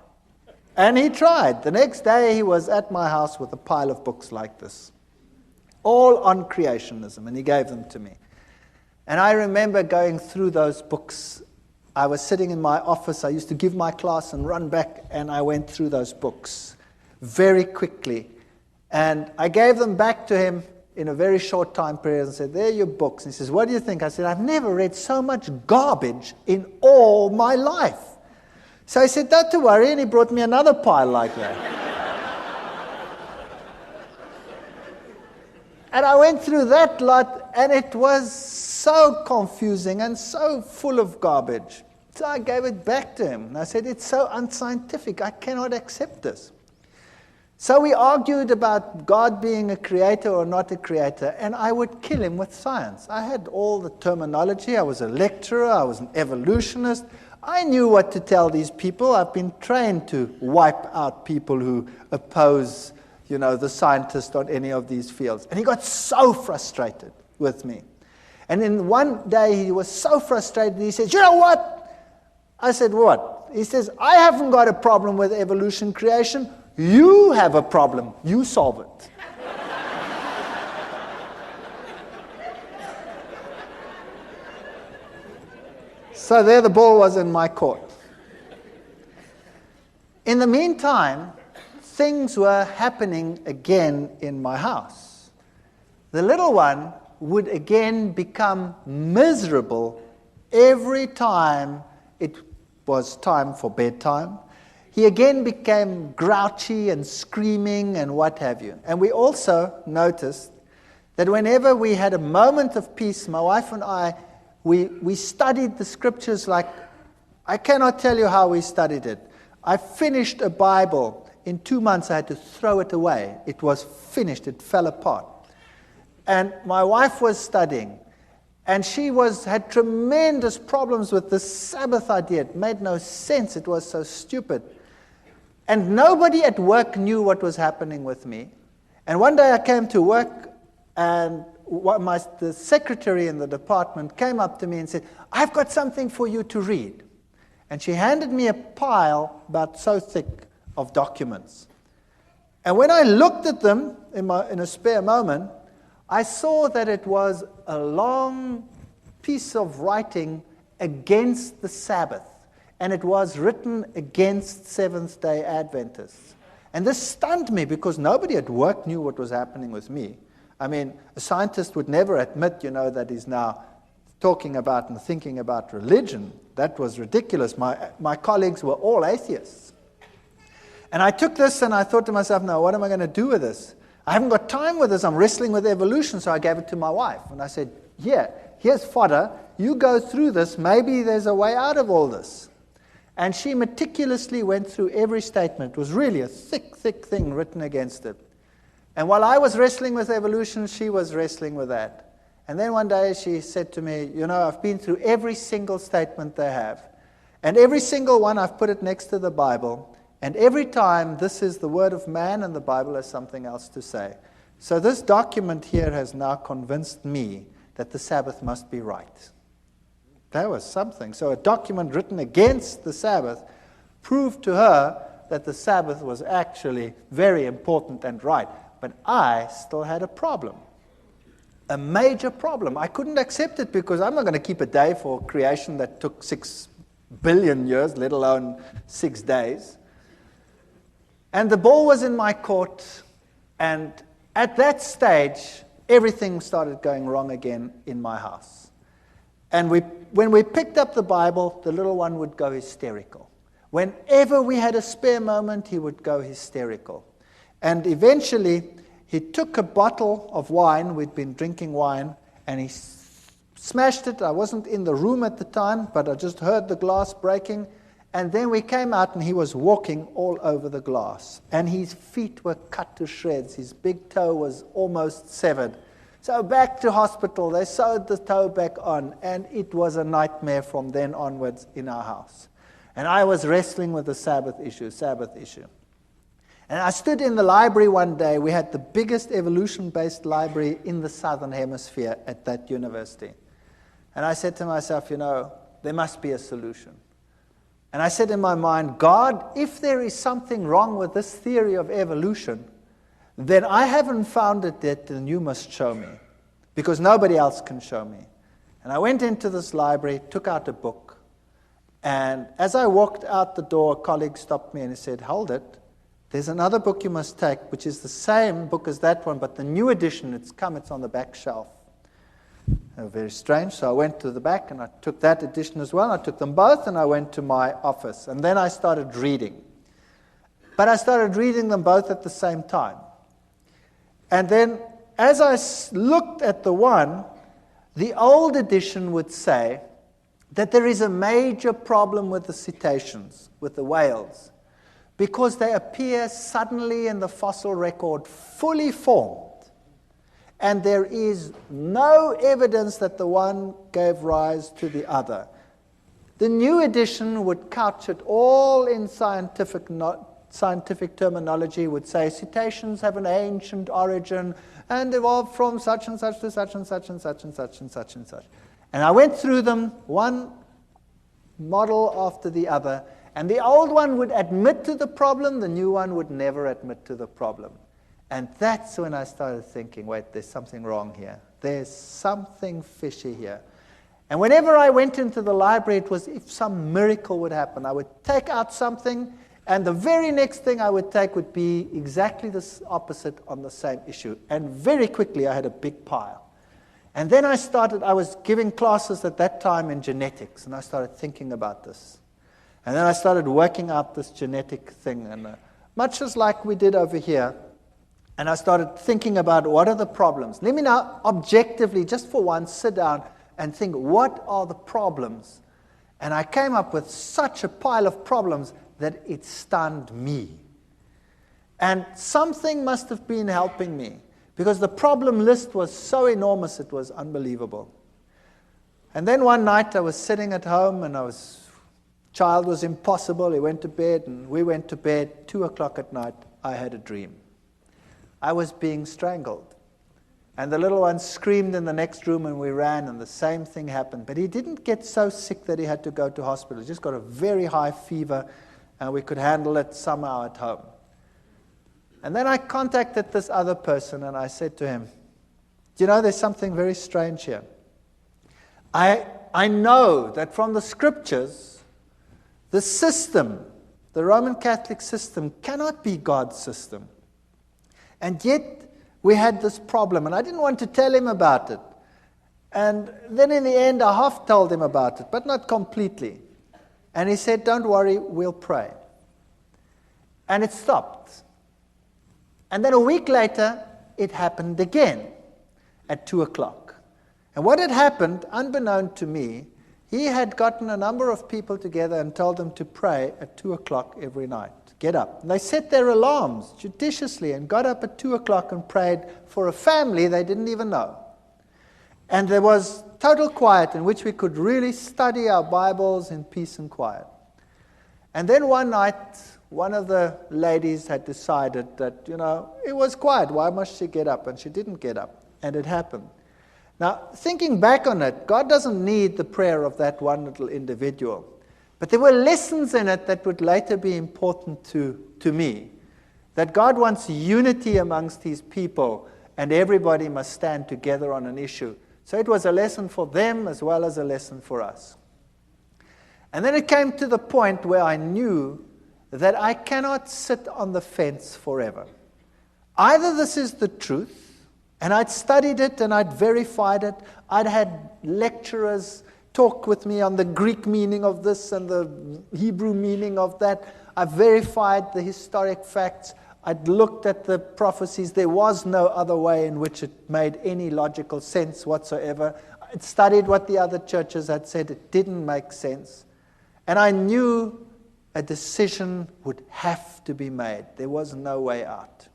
And he tried. The next day he was at my house with a pile of books like this, all on creationism, and he gave them to me. And I remember going through those books. I was sitting in my office. I used to give my class and run back, and I went through those books very quickly. And I gave them back to him in a very short time period and said, there are your books. And he says, what do you think? I said, I've never read so much garbage in all my life. So I said, don't worry, and he brought me another pile like that. And I went through that lot, and it was so confusing and so full of garbage. So I gave it back to him. And I said, it's so unscientific, I cannot accept this. So we argued about God being a creator or not a creator, and I would kill him with science. I had all the terminology. I was a lecturer. I was an evolutionist. I knew what to tell these people. I've been trained to wipe out people who oppose, the scientist on any of these fields. And he got so frustrated with me. And then one day he was so frustrated, he says, you know what? I said, what? He says, I haven't got a problem with evolution creation. You have a problem. You solve it. So there the ball was in my court. In the meantime, things were happening again in my house. The little one would again become miserable every time it was time for bedtime. He again became grouchy and screaming and what have you. And we also noticed that whenever we had a moment of peace, my wife and I, we studied the scriptures like, I cannot tell you how we studied it. I finished a Bible. In 2 months I had to throw it away. It was finished. It fell apart. And my wife was studying. And she had tremendous problems with the Sabbath idea. It made no sense. It was so stupid. And nobody at work knew what was happening with me. And one day I came to work, and the secretary in the department came up to me and said, I've got something for you to read. And she handed me a pile about so thick of documents. And when I looked at them in a spare moment, I saw that it was a long piece of writing against the Sabbath. And it was written against Seventh-day Adventists. And this stunned me because nobody at work knew what was happening with me. I mean, a scientist would never admit, that he's now talking about and thinking about religion. That was ridiculous. My colleagues were all atheists. And I took this and I thought to myself, now what am I going to do with this? I haven't got time with this. I'm wrestling with evolution. So I gave it to my wife. And I said, here's fodder. You go through this. Maybe there's a way out of all this. And she meticulously went through every statement. It was really a thick, thick thing written against it. And while I was wrestling with evolution, she was wrestling with that. And then one day she said to me, I've been through every single statement they have. And every single one, I've put it next to the Bible. And every time, this is the word of man and the Bible has something else to say. So this document here has now convinced me that the Sabbath must be right. That was something. So a document written against the Sabbath proved to her that the Sabbath was actually very important and right. But I still had a problem. A major problem. I couldn't accept it because I'm not going to keep a day for creation that took 6 billion years, let alone 6 days. And the ball was in my court, and at that stage, everything started going wrong again in my house. And when we picked up the Bible, the little one would go hysterical. Whenever we had a spare moment, he would go hysterical. And eventually, he took a bottle of wine, we'd been drinking wine, and he smashed it. I wasn't in the room at the time, but I just heard the glass breaking. And then we came out, and he was walking all over the glass. And his feet were cut to shreds. His big toe was almost severed. So back to hospital. They sewed the toe back on, and it was a nightmare from then onwards in our house. And I was wrestling with the Sabbath issue. And I stood in the library one day. We had the biggest evolution-based library in the Southern Hemisphere at that university. And I said to myself, there must be a solution. And I said in my mind, God, if there is something wrong with this theory of evolution, then I haven't found it yet, and you must show me, because nobody else can show me. And I went into this library, took out a book, and as I walked out the door, a colleague stopped me and he said, hold it. There's another book you must take, which is the same book as that one, but the new edition, it's on the back shelf. Very strange. So I went to the back and I took that edition as well. I took them both and I went to my office. And then I started reading. But I started reading them both at the same time. And then as I looked at the one, the old edition would say that there is a major problem with the cetaceans, with the whales, because they appear suddenly in the fossil record fully formed. And there is no evidence that the one gave rise to the other. The new edition would couch it all in scientific terminology, would say cetaceans have an ancient origin and evolved from such and such to such and such and such and such and such and such. And I went through them, one model after the other, and the old one would admit to the problem, the new one would never admit to the problem. And that's when I started thinking, wait, there's something wrong here. There's something fishy here. And whenever I went into the library, it was if some miracle would happen. I would take out something, and the very next thing I would take would be exactly the opposite on the same issue. And very quickly, I had a big pile. And then I was giving classes at that time in genetics, and I started thinking about this. And then I started working out this genetic thing, and much as like we did over here. And I started thinking about what are the problems. Let me now objectively, just for once, sit down and think, what are the problems? And I came up with such a pile of problems that it stunned me. And something must have been helping me, because the problem list was so enormous, it was unbelievable. And then one night I was sitting at home, and child was impossible. He went to bed, and we went to bed. 2:00 at night, I had a dream. I was being strangled. And the little one screamed in the next room, and we ran, and the same thing happened. But he didn't get so sick that he had to go to hospital. He just got a very high fever, and we could handle it somehow at home. And then I contacted this other person, and I said to him, there's something very strange here. I know that from the scriptures, the system, the Roman Catholic system, cannot be God's system. And yet, we had this problem, and I didn't want to tell him about it. And then in the end, I half told him about it, but not completely. And he said, don't worry, we'll pray. And it stopped. And then a week later, it happened again at 2:00. And what had happened, unbeknown to me, he had gotten a number of people together and told them to pray at 2:00 every night. Get up. And they set their alarms judiciously and got up at 2:00 and prayed for a family they didn't even know. And there was total quiet in which we could really study our Bibles in peace and quiet. And then one night, one of the ladies had decided that, it was quiet. Why must she get up? And she didn't get up. And it happened. Now, thinking back on it, God doesn't need the prayer of that one little individual. But there were lessons in it that would later be important to me. That God wants unity amongst his people, and everybody must stand together on an issue. So it was a lesson for them as well as a lesson for us. And then it came to the point where I knew that I cannot sit on the fence forever. Either this is the truth, and I'd studied it and I'd verified it. I'd had lecturers talk with me on the Greek meaning of this and the Hebrew meaning of that. I verified the historic facts. I'd looked at the prophecies. There was no other way in which it made any logical sense whatsoever. I'd studied what the other churches had said. It didn't make sense. And I knew a decision would have to be made. There was no way out.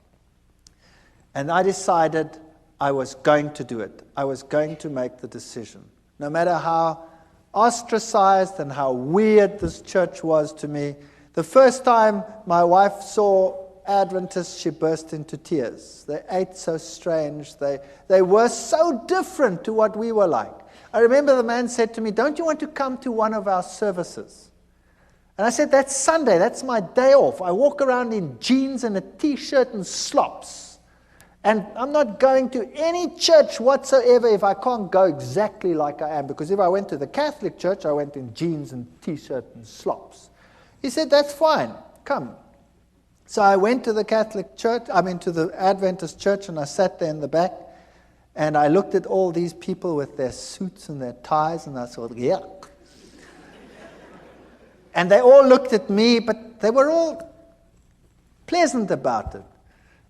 And I decided I was going to do it. I was going to make the decision. No matter how ostracized and how weird this church was to me, the first time my wife saw Adventists, she burst into tears. They ate so strange. They were so different to what we were like. I remember the man said to me, "Don't you want to come to one of our services?" And I said, "That's Sunday. That's my day off. I walk around in jeans and a T-shirt and slops. And I'm not going to any church whatsoever if I can't go exactly like I am. Because if I went to the Catholic church, I went in jeans and T-shirt and slops." He said, "That's fine. Come." So I went to the Catholic church, to the Adventist church, and I sat there in the back. And I looked at all these people with their suits and their ties, and I thought, yuck. And they all looked at me, but they were all pleasant about it.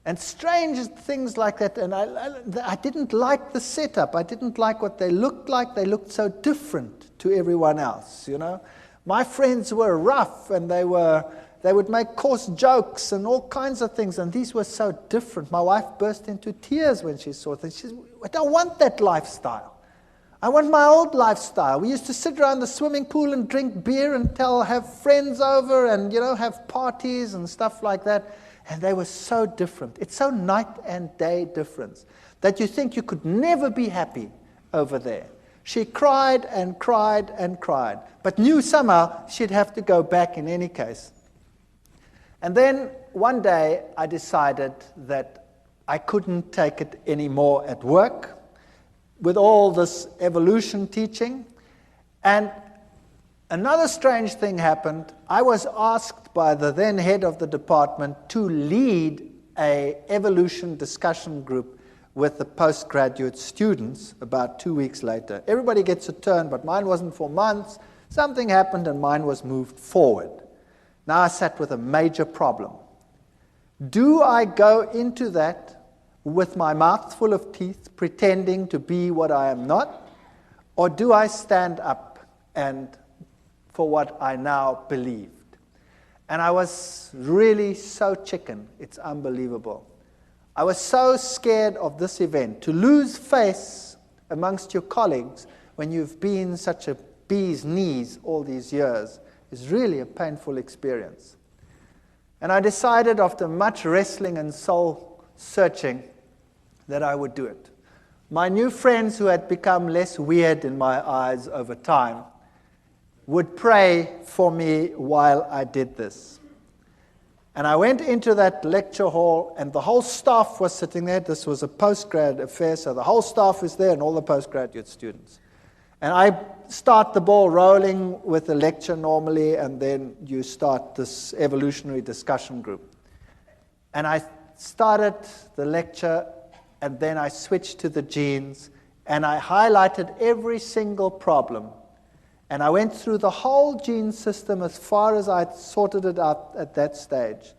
And strange things like that. And I didn't like the setup. I didn't like what they looked like. They looked so different to everyone else, you know. My friends were rough, and they would make coarse jokes and all kinds of things. And these were so different. My wife burst into tears when she saw things. She said, "I don't want that lifestyle. I want my old lifestyle. We used to sit around the swimming pool and drink beer and have friends over and, have parties and stuff like that." And they were so different. It's so night and day difference that you think you could never be happy over there. She cried and cried and cried, but knew somehow she'd have to go back in any case. And then one day I decided that I couldn't take it anymore at work with all this evolution teaching. And another strange thing happened. I was asked by the then head of the department to lead an evolution discussion group with the postgraduate students about 2 weeks later. Everybody gets a turn, but mine wasn't for months. Something happened and mine was moved forward. Now I sat with a major problem. Do I go into that with my mouth full of teeth, pretending to be what I am not? Or do I stand up and for what I now believed? And I was really so chicken, it's unbelievable. I was so scared of this event. To lose face amongst your colleagues when you've been such a bee's knees all these years is really a painful experience. And I decided after much wrestling and soul searching that I would do it. My new friends, who had become less weird in my eyes over time, would pray for me while I did this. And I went into that lecture hall, and the whole staff was sitting there. This was a postgrad affair, so the whole staff was there and all the postgraduate students. And I start the ball rolling with the lecture normally, and then you start this evolutionary discussion group. And I started the lecture, and then I switched to the genes, and I highlighted every single problem. And I went through the whole gene system as far as I'd sorted it out at that stage.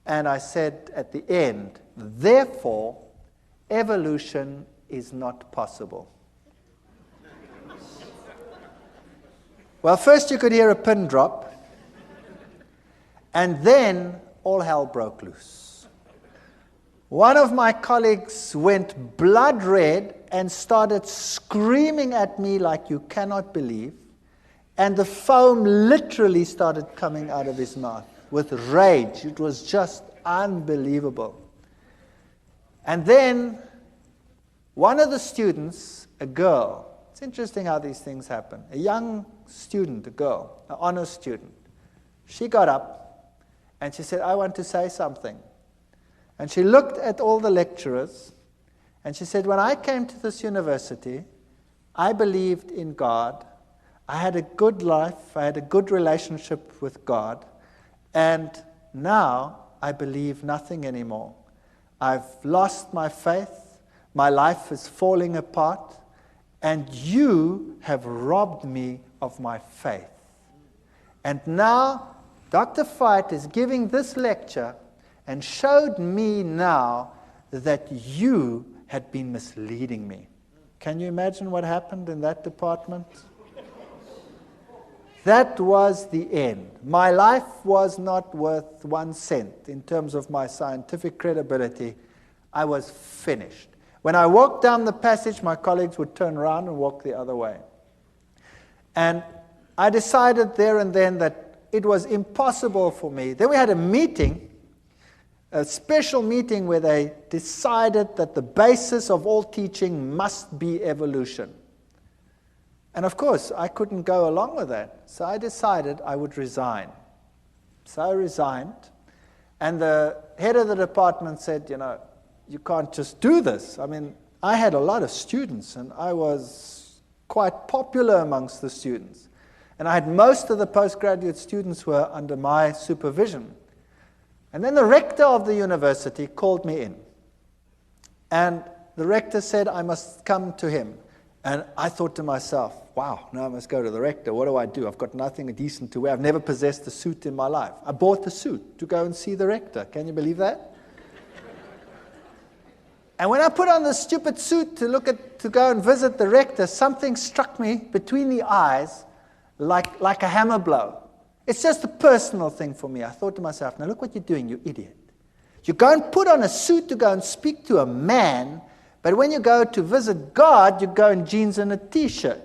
And I said at the end, therefore, evolution is not possible. Well, first you could hear a pin drop, and then all hell broke loose. One of my colleagues went blood red and started screaming at me like you cannot believe, and the foam literally started coming out of his mouth with rage. It was just unbelievable. And then one of the students, a girl, it's interesting how these things happen, a young student, a girl, an honors student, she got up and she said, "I want to say something." And she looked at all the lecturers and she said, "When I came to this university, I believed in God. I had a good life. I had a good relationship with God. And now I believe nothing anymore. I've lost my faith. My life is falling apart. And you have robbed me of my faith. And now Dr. Veith is giving this lecture and showed me now that you had been misleading me. Can you imagine what happened in that department? That was the end. My life was not worth 1 cent in terms of my scientific credibility. I was finished. When I walked down the passage, my colleagues would turn around and walk the other way. And I decided there and then that it was impossible for me. Then we had a meeting, a special meeting where they decided that the basis of all teaching must be evolution. And of course, I couldn't go along with that. So I decided I would resign. So I resigned. And the head of the department said, you can't just do this. I mean, I had a lot of students, and I was quite popular amongst the students. And I had most of the postgraduate students were under my supervision. And then the rector of the university called me in. And the rector said I must come to him. And I thought to myself, wow, now I must go to the rector. What do? I've got nothing decent to wear. I've never possessed a suit in my life. I bought the suit to go and see the rector. Can you believe that? And when I put on the stupid suit to go and visit the rector, something struck me between the eyes like a hammer blow. It's just a personal thing for me. I thought to myself, now look what you're doing, you idiot. You go and put on a suit to go and speak to a man, but when you go to visit God, you go in jeans and a t-shirt.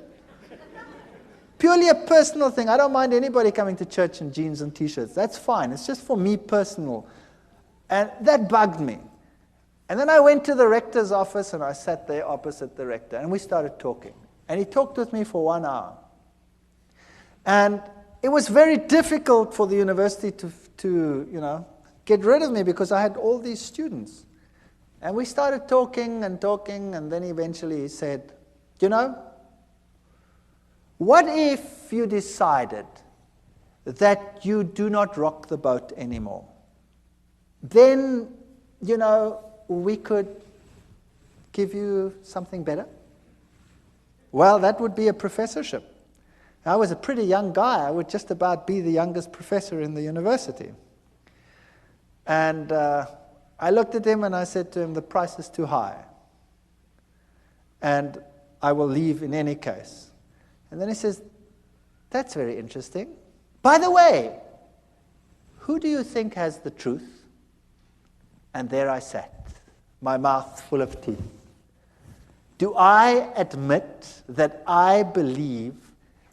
Purely a personal thing. I don't mind anybody coming to church in jeans and t-shirts. That's fine. It's just for me personal. And that bugged me. And then I went to the rector's office and I sat there opposite the rector and we started talking. And he talked with me for 1 hour. And it was very difficult for the university to get rid of me because I had all these students. And we started talking, and then eventually he said, what if you decided that you do not rock the boat anymore? Then, we could give you something better. Well, that would be a professorship. I was a pretty young guy. I would just about be the youngest professor in the university. And I looked at him and I said to him, the price is too high. And I will leave in any case. And then he says, that's very interesting. By the way, who do you think has the truth? And there I sat, my mouth full of teeth. Do I admit that I believe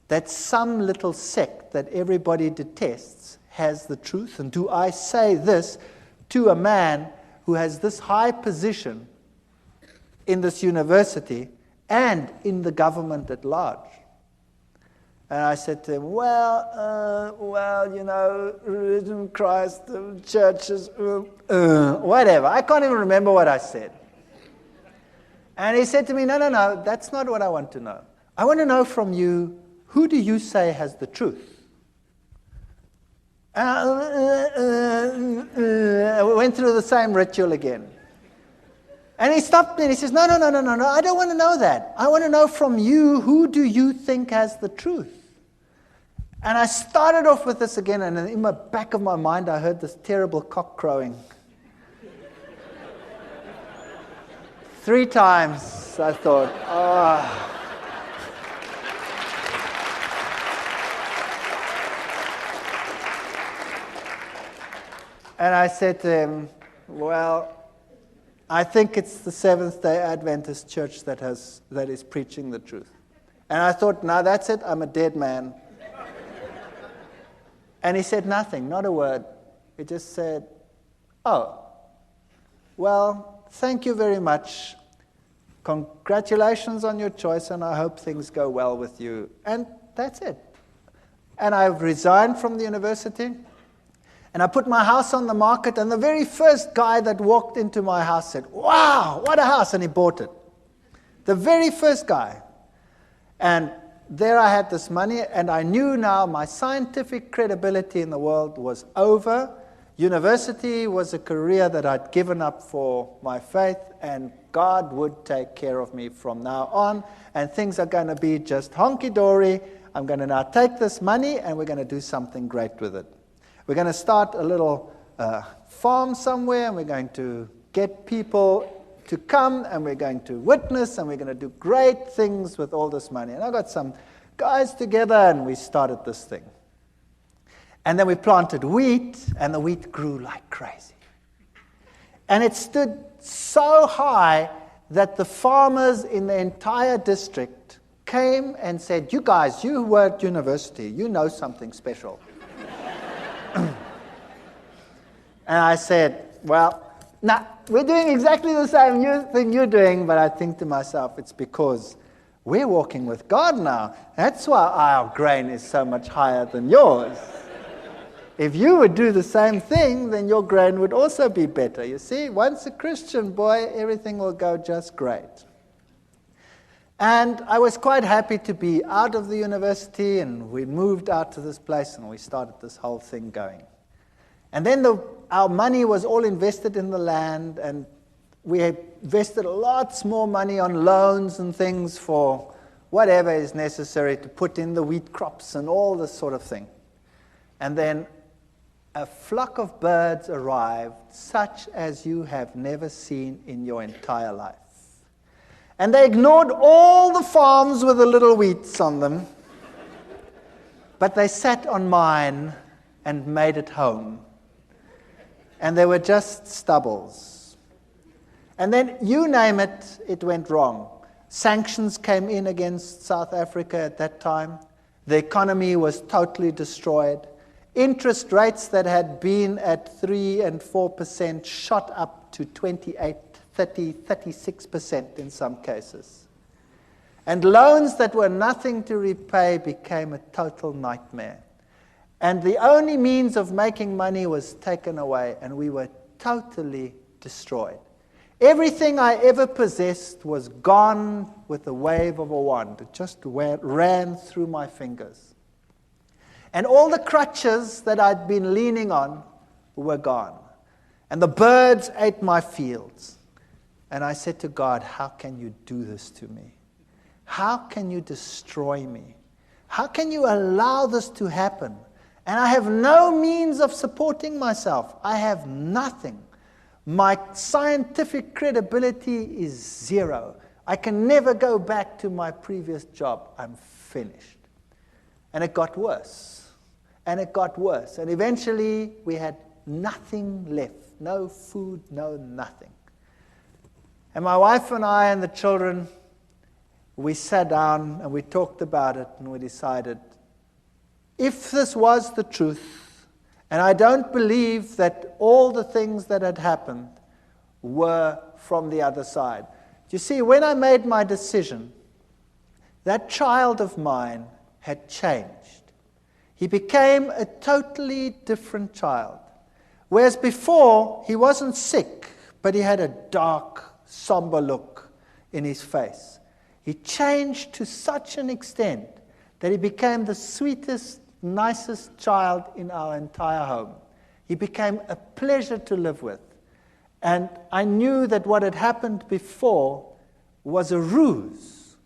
that some little sect that everybody detests has the truth? And do I say this to a man who has this high position in this university and in the government at large? And I said to him, religion, Christ, churches, whatever. I can't even remember what I said. And he said to me, no, that's not what I want to know. I want to know from you, who do you say has the truth? I went through the same ritual again. And he stopped me and he says, no, I don't want to know that. I want to know from you, who do you think has the truth? And I started off with this again, and in the back of my mind, I heard this terrible cock crowing. 3 times, I thought, And I said to him, I think it's the Seventh-day Adventist church that is preaching the truth. And I thought, now that's it, I'm a dead man. And he said nothing, not a word. He just said, thank you very much. Congratulations on your choice, and I hope things go well with you. And that's it. And I've resigned from the university, and I put my house on the market, and the very first guy that walked into my house said, wow, what a house, and he bought it. The very first guy. And there I had this money, and I knew now my scientific credibility in the world was over. University was a career that I'd given up for my faith, and God would take care of me from now on, and things are going to be just honky-dory. I'm going to now take this money, and we're going to do something great with it. We're going to start a little farm somewhere, and we're going to get people to come, and we're going to witness, and we're going to do great things with all this money. And I got some guys together, and we started this thing. And then we planted wheat, and the wheat grew like crazy. And it stood so high that the farmers in the entire district came and said, "You guys, you were at university, you know something special." And I said, "Well, nah, we're doing exactly the same thing you're doing," but I think to myself, it's because we're walking with God now. That's why our grain is so much higher than yours. If you would do the same thing, then your grain would also be better. You see, once a Christian, boy, everything will go just great. And I was quite happy to be out of the university, and we moved out to this place, and we started this whole thing going. And then our money was all invested in the land, and we invested lots more money on loans and things for whatever is necessary to put in the wheat crops and all this sort of thing. And then a flock of birds arrived, such as you have never seen in your entire life. And they ignored all the farms with the little wheats on them, but they sat on mine and made it home. And they were just stubbles. And then, you name it, it went wrong. Sanctions came in against South Africa at that time. The economy was totally destroyed. Interest rates that had been at 3 and 4% shot up to 28, 30, 36% in some cases. And loans that were nothing to repay became a total nightmare. And the only means of making money was taken away, and we were totally destroyed. Everything I ever possessed was gone with a wave of a wand. It just ran through my fingers. And all the crutches that I'd been leaning on were gone. And the birds ate my fields. And I said to God, "How can you do this to me? How can you destroy me? How can you allow this to happen? And I have no means of supporting myself. I have nothing. My scientific credibility is zero. I can never go back to my previous job. I'm finished." And it got worse. And it got worse. And eventually we had nothing left. No food, no nothing. And my wife and I and the children, we sat down and we talked about it, and we decided, if this was the truth, and I don't believe that all the things that had happened were from the other side. You see, when I made my decision, that child of mine had changed. He became a totally different child. Whereas before, he wasn't sick, but he had a dark, somber look in his face. He changed to such an extent that he became the sweetest, nicest child in our entire home. He became a pleasure to live with. And I knew that what had happened before was a ruse.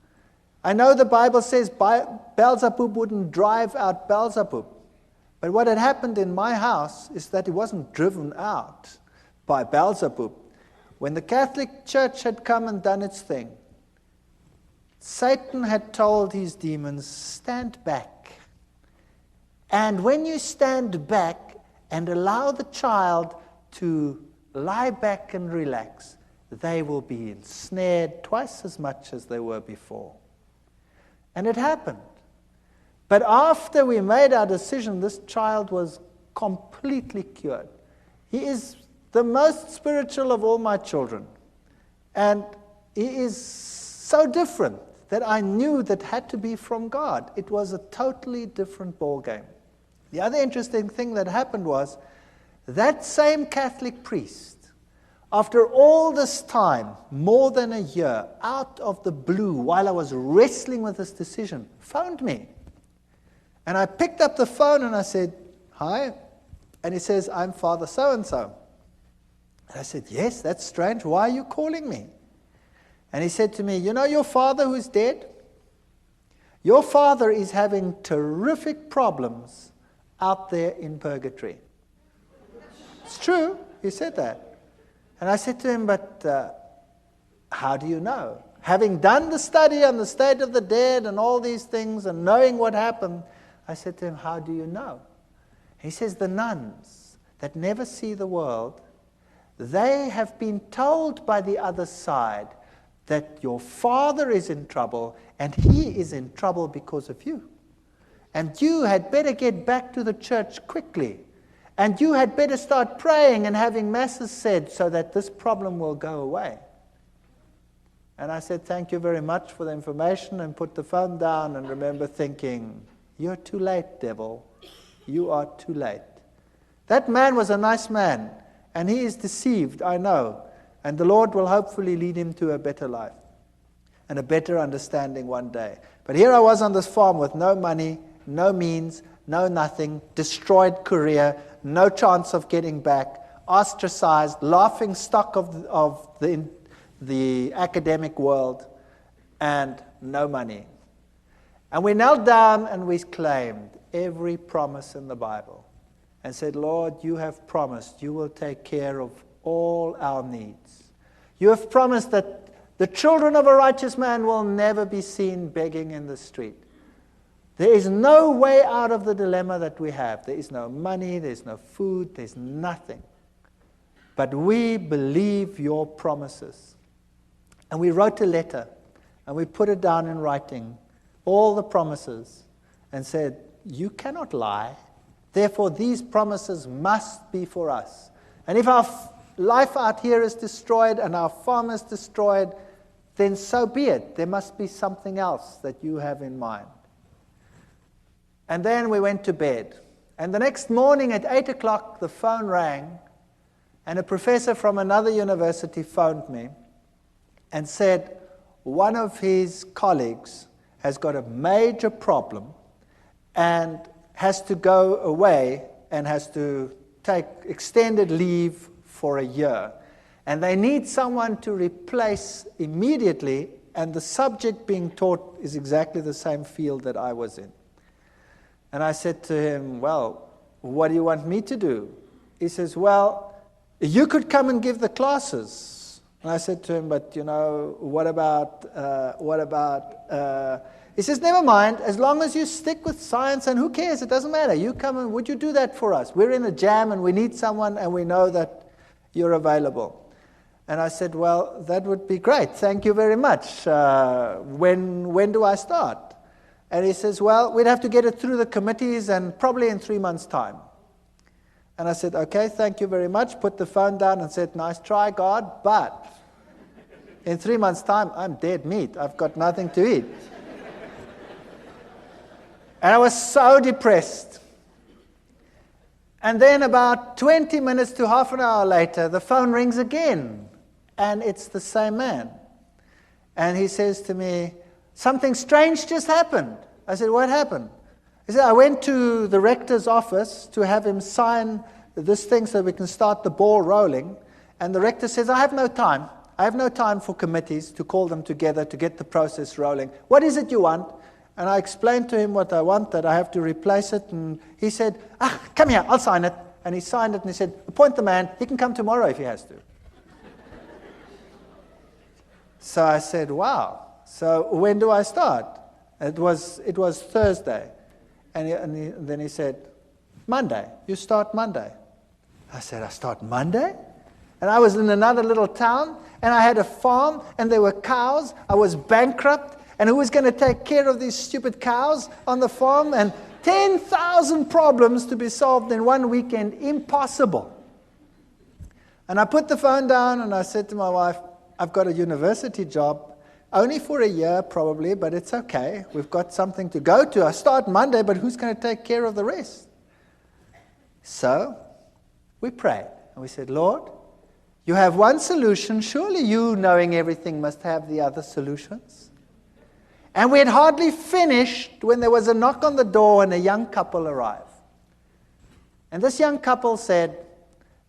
I know the Bible says Beelzebub wouldn't drive out Beelzebub. But what had happened in my house is that he wasn't driven out by Beelzebub. When the Catholic Church had come and done its thing, Satan had told his demons, "Stand back." And when you stand back and allow the child to lie back and relax, they will be ensnared twice as much as they were before. And it happened. But after we made our decision, this child was completely cured. He is the most spiritual of all my children. And he is so different that I knew that had to be from God. It was a totally different ballgame. The other interesting thing that happened was that same Catholic priest, after all this time, more than a year, out of the blue, while I was wrestling with this decision, phoned me. And I picked up the phone and I said, "Hi." And he says, "I'm Father so-and-so." And I said, "Yes, that's strange. Why are you calling me?" And he said to me, "You know your father who's dead? Your father is having terrific problems out there in purgatory." It's true. He said that. And I said to him, "But how do you know?" Having done the study on the state of the dead and all these things and knowing what happened, I said to him, "How do you know?" He says, "The nuns that never see the world, they have been told by the other side that your father is in trouble and he is in trouble because of you. And you had better get back to the church quickly. And you had better start praying and having masses said so that this problem will go away." And I said, "Thank you very much for the information," and put the phone down and remember thinking, "You're too late, devil. You are too late." That man was a nice man, and he is deceived, I know. And the Lord will hopefully lead him to a better life and a better understanding one day. But here I was on this farm with no money, no means, no nothing, destroyed career, no chance of getting back, ostracized, laughing stock of the academic world, and no money. And we knelt down and we claimed every promise in the Bible and said, "Lord, you have promised you will take care of all our needs. You have promised that the children of a righteous man will never be seen begging in the street. There is no way out of the dilemma that we have. There is no money, there's no food, there's nothing. But we believe your promises." And we wrote a letter, and we put it down in writing, all the promises, and said, "You cannot lie. Therefore, these promises must be for us. And if our life out here is destroyed and our farm is destroyed, then so be it. There must be something else that you have in mind." And then we went to bed. And the next morning at 8 o'clock, the phone rang, and a professor from another university phoned me and said one of his colleagues has got a major problem and has to go away and has to take extended leave for a year. And they need someone to replace immediately, and the subject being taught is exactly the same field that I was in. And I said to him, "Well, what do you want me to do?" He says, "Well, you could come and give the classes." And I said to him, "But, what about, He says, "Never mind, as long as you stick with science, and who cares, it doesn't matter. You come and would you do that for us? We're in a jam and we need someone and we know that you're available." And I said, "Well, that would be great. Thank you very much. When do I start?" And he says, "Well, we'd have to get it through the committees and probably in 3 months' time." And I said, "Okay, thank you very much." Put the phone down and said, "Nice try, God, but in 3 months' time, I'm dead meat. I've got nothing to eat." And I was so depressed. And then about 20 minutes to half an hour later, the phone rings again. And it's the same man. And he says to me, "Something strange just happened." I said, "What happened?" He said, "I went to the rector's office to have him sign this thing so we can start the ball rolling. And the rector says, I have no time. I have no time for committees to call them together to get the process rolling. What is it you want?" And I explained to him what I want, that I have to replace it. And he said, "Come here, I'll sign it." And he signed it and he said, "Appoint the man. He can come tomorrow if he has to." So I said, "Wow. So when do I start?" It was Thursday. And then he said, "Monday. You start Monday." I said, "I start Monday?" And I was in another little town, and I had a farm, and there were cows. I was bankrupt. And who was going to take care of these stupid cows on the farm? And 10,000 problems to be solved in one weekend. Impossible. And I put the phone down and I said to my wife, "I've got a university job, only for a year probably, but it's okay. We've got something to go to. I start Monday, but who's going to take care of the rest?" So we prayed and we said, "Lord, You have one solution. Surely you, knowing everything, must have the other solutions. And we had hardly finished when there was a knock on the door and a young couple arrived. And this young couple said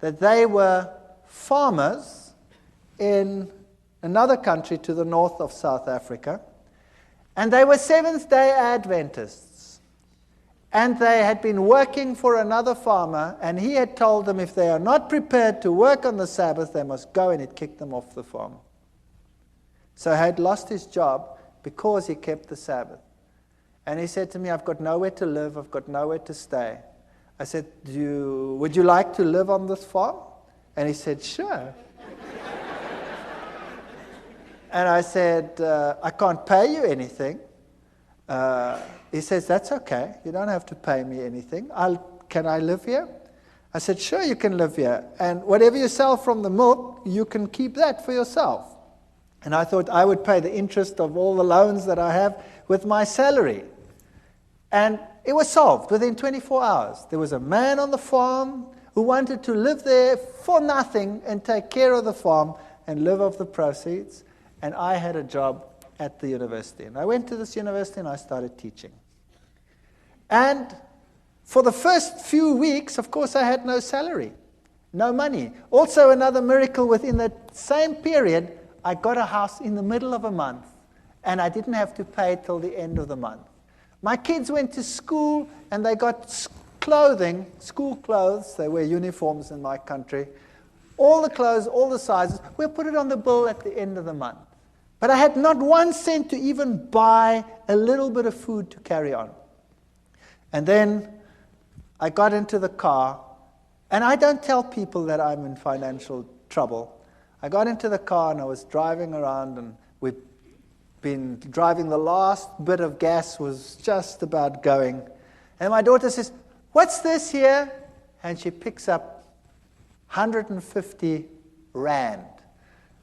that they were farmers in another country to the north of South Africa. And they were Seventh-day Adventists. And they had been working for another farmer, and he had told them if they are not prepared to work on the Sabbath, they must go, and it kicked them off the farm. So he had lost his job because he kept the Sabbath. And he said to me, I've got nowhere to live, I've got nowhere to stay. I said, would you like to live on this farm? And he said, sure. And I said, I can't pay you anything. He says, that's okay. You don't have to pay me anything. Can I live here? I said, sure, you can live here. And whatever you sell from the milk, you can keep that for yourself. And I thought I would pay the interest of all the loans that I have with my salary. And it was solved within 24 hours. There was a man on the farm who wanted to live there for nothing and take care of the farm and live off the proceeds. And I had a job at the university. And I went to this university and I started teaching. And for the first few weeks, of course, I had no salary, no money. Also, another miracle within that same period, I got a house in the middle of a month. And I didn't have to pay till the end of the month. My kids went to school and they got clothing, school clothes. They wear uniforms in my country. All the clothes, all the sizes. We'll put it on the bill at the end of the month. But I had not 1 cent to even buy a little bit of food to carry on. And then I got into the car, and I don't tell people that I'm in financial trouble. I got into the car and I was driving around, and we'd been driving, the last bit of gas was just about going. And my daughter says, what's this here? And she picks up 150 rand.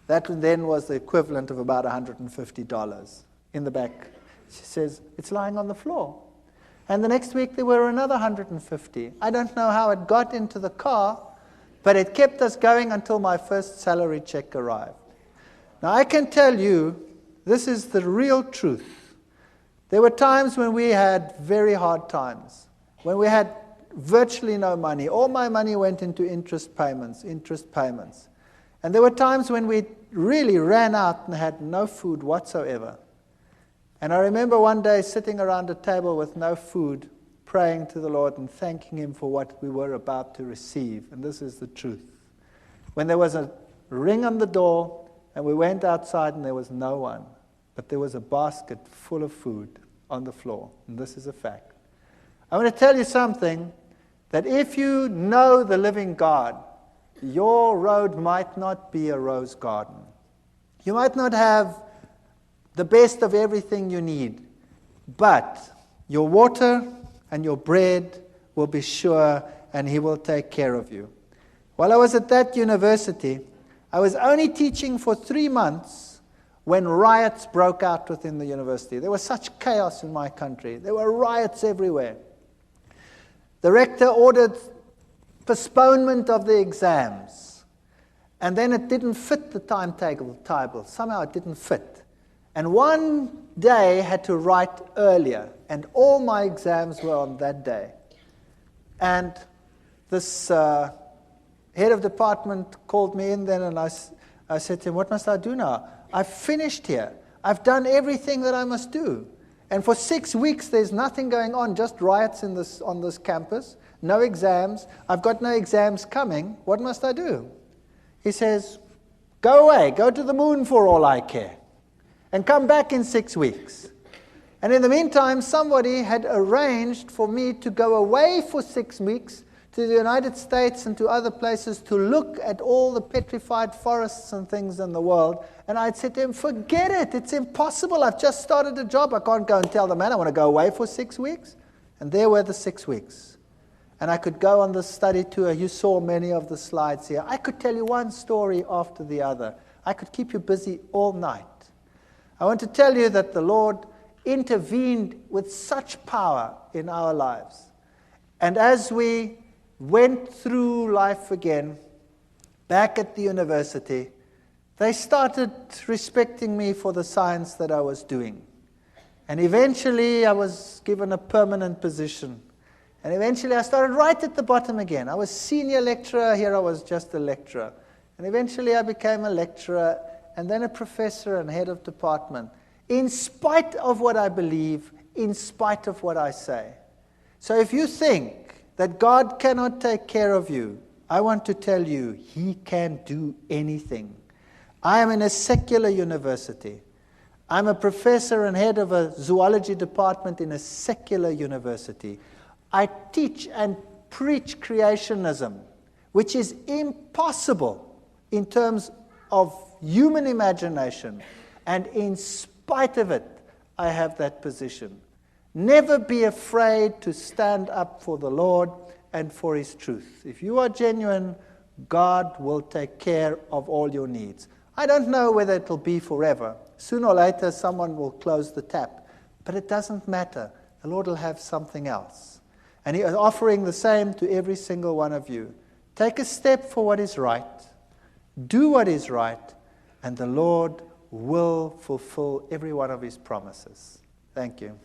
That then was the equivalent of about $150 in the back. She says, it's lying on the floor. And the next week there were another 150. I don't know how it got into the car, but it kept us going until my first salary check arrived. Now I can tell you, this is the real truth. There were times when we had very hard times, when we had virtually no money. All my money went into interest payments. And there were times when we really ran out and had no food whatsoever. And I remember one day sitting around a table with no food, praying to the Lord and thanking Him for what we were about to receive. And this is the truth. When there was a ring on the door and we went outside and there was no one, but there was a basket full of food on the floor. And this is a fact. I want to tell you something, that if you know the living God, your road might not be a rose garden. You might not have the best of everything you need, but your water and your bread will be sure, and He will take care of you. While I was at that university, I was only teaching for 3 months when riots broke out within the university. There was such chaos in my country. There were riots everywhere. The rector ordered postponement of the exams. And then it didn't fit the timetable. Somehow it didn't fit. And one day I had to write earlier. And all my exams were on that day. And this head of department called me in then, and I said to him, what must I do now? I've finished here. I've done everything that I must do. And for 6 weeks there's nothing going on, just riots on this campus. No exams. I've got no exams coming. What must I do? He says, go away. Go to the moon for all I care. And come back in 6 weeks. And in the meantime, somebody had arranged for me to go away for 6 weeks to the United States and to other places to look at all the petrified forests and things in the world. And I'd said to him, forget it. It's impossible. I've just started a job. I can't go and tell the man I want to go away for 6 weeks. And there were the 6 weeks. And I could go on the study tour. You saw many of the slides here. I could tell you one story after the other. I could keep you busy all night. I want to tell you that the Lord intervened with such power in our lives. And as we went through life again, back at the university, they started respecting me for the science that I was doing. And eventually I was given a permanent position. And eventually I started right at the bottom again. I was senior lecturer, here I was just a lecturer. And eventually I became a lecturer, and then a professor and head of department, in spite of what I believe, in spite of what I say. So if you think that God cannot take care of you, I want to tell you, He can do anything. I am in a secular university. I'm a professor and head of a zoology department in a secular university. I teach and preach creationism, which is impossible in terms of human imagination. And in spite of it, I have that position. Never be afraid to stand up for the Lord and for His truth. If you are genuine, God will take care of all your needs. I don't know whether it will be forever. Sooner or later, someone will close the tap. But it doesn't matter. The Lord will have something else. And He is offering the same to every single one of you. Take a step for what is right. Do what is right. And the Lord will fulfill every one of His promises. Thank you.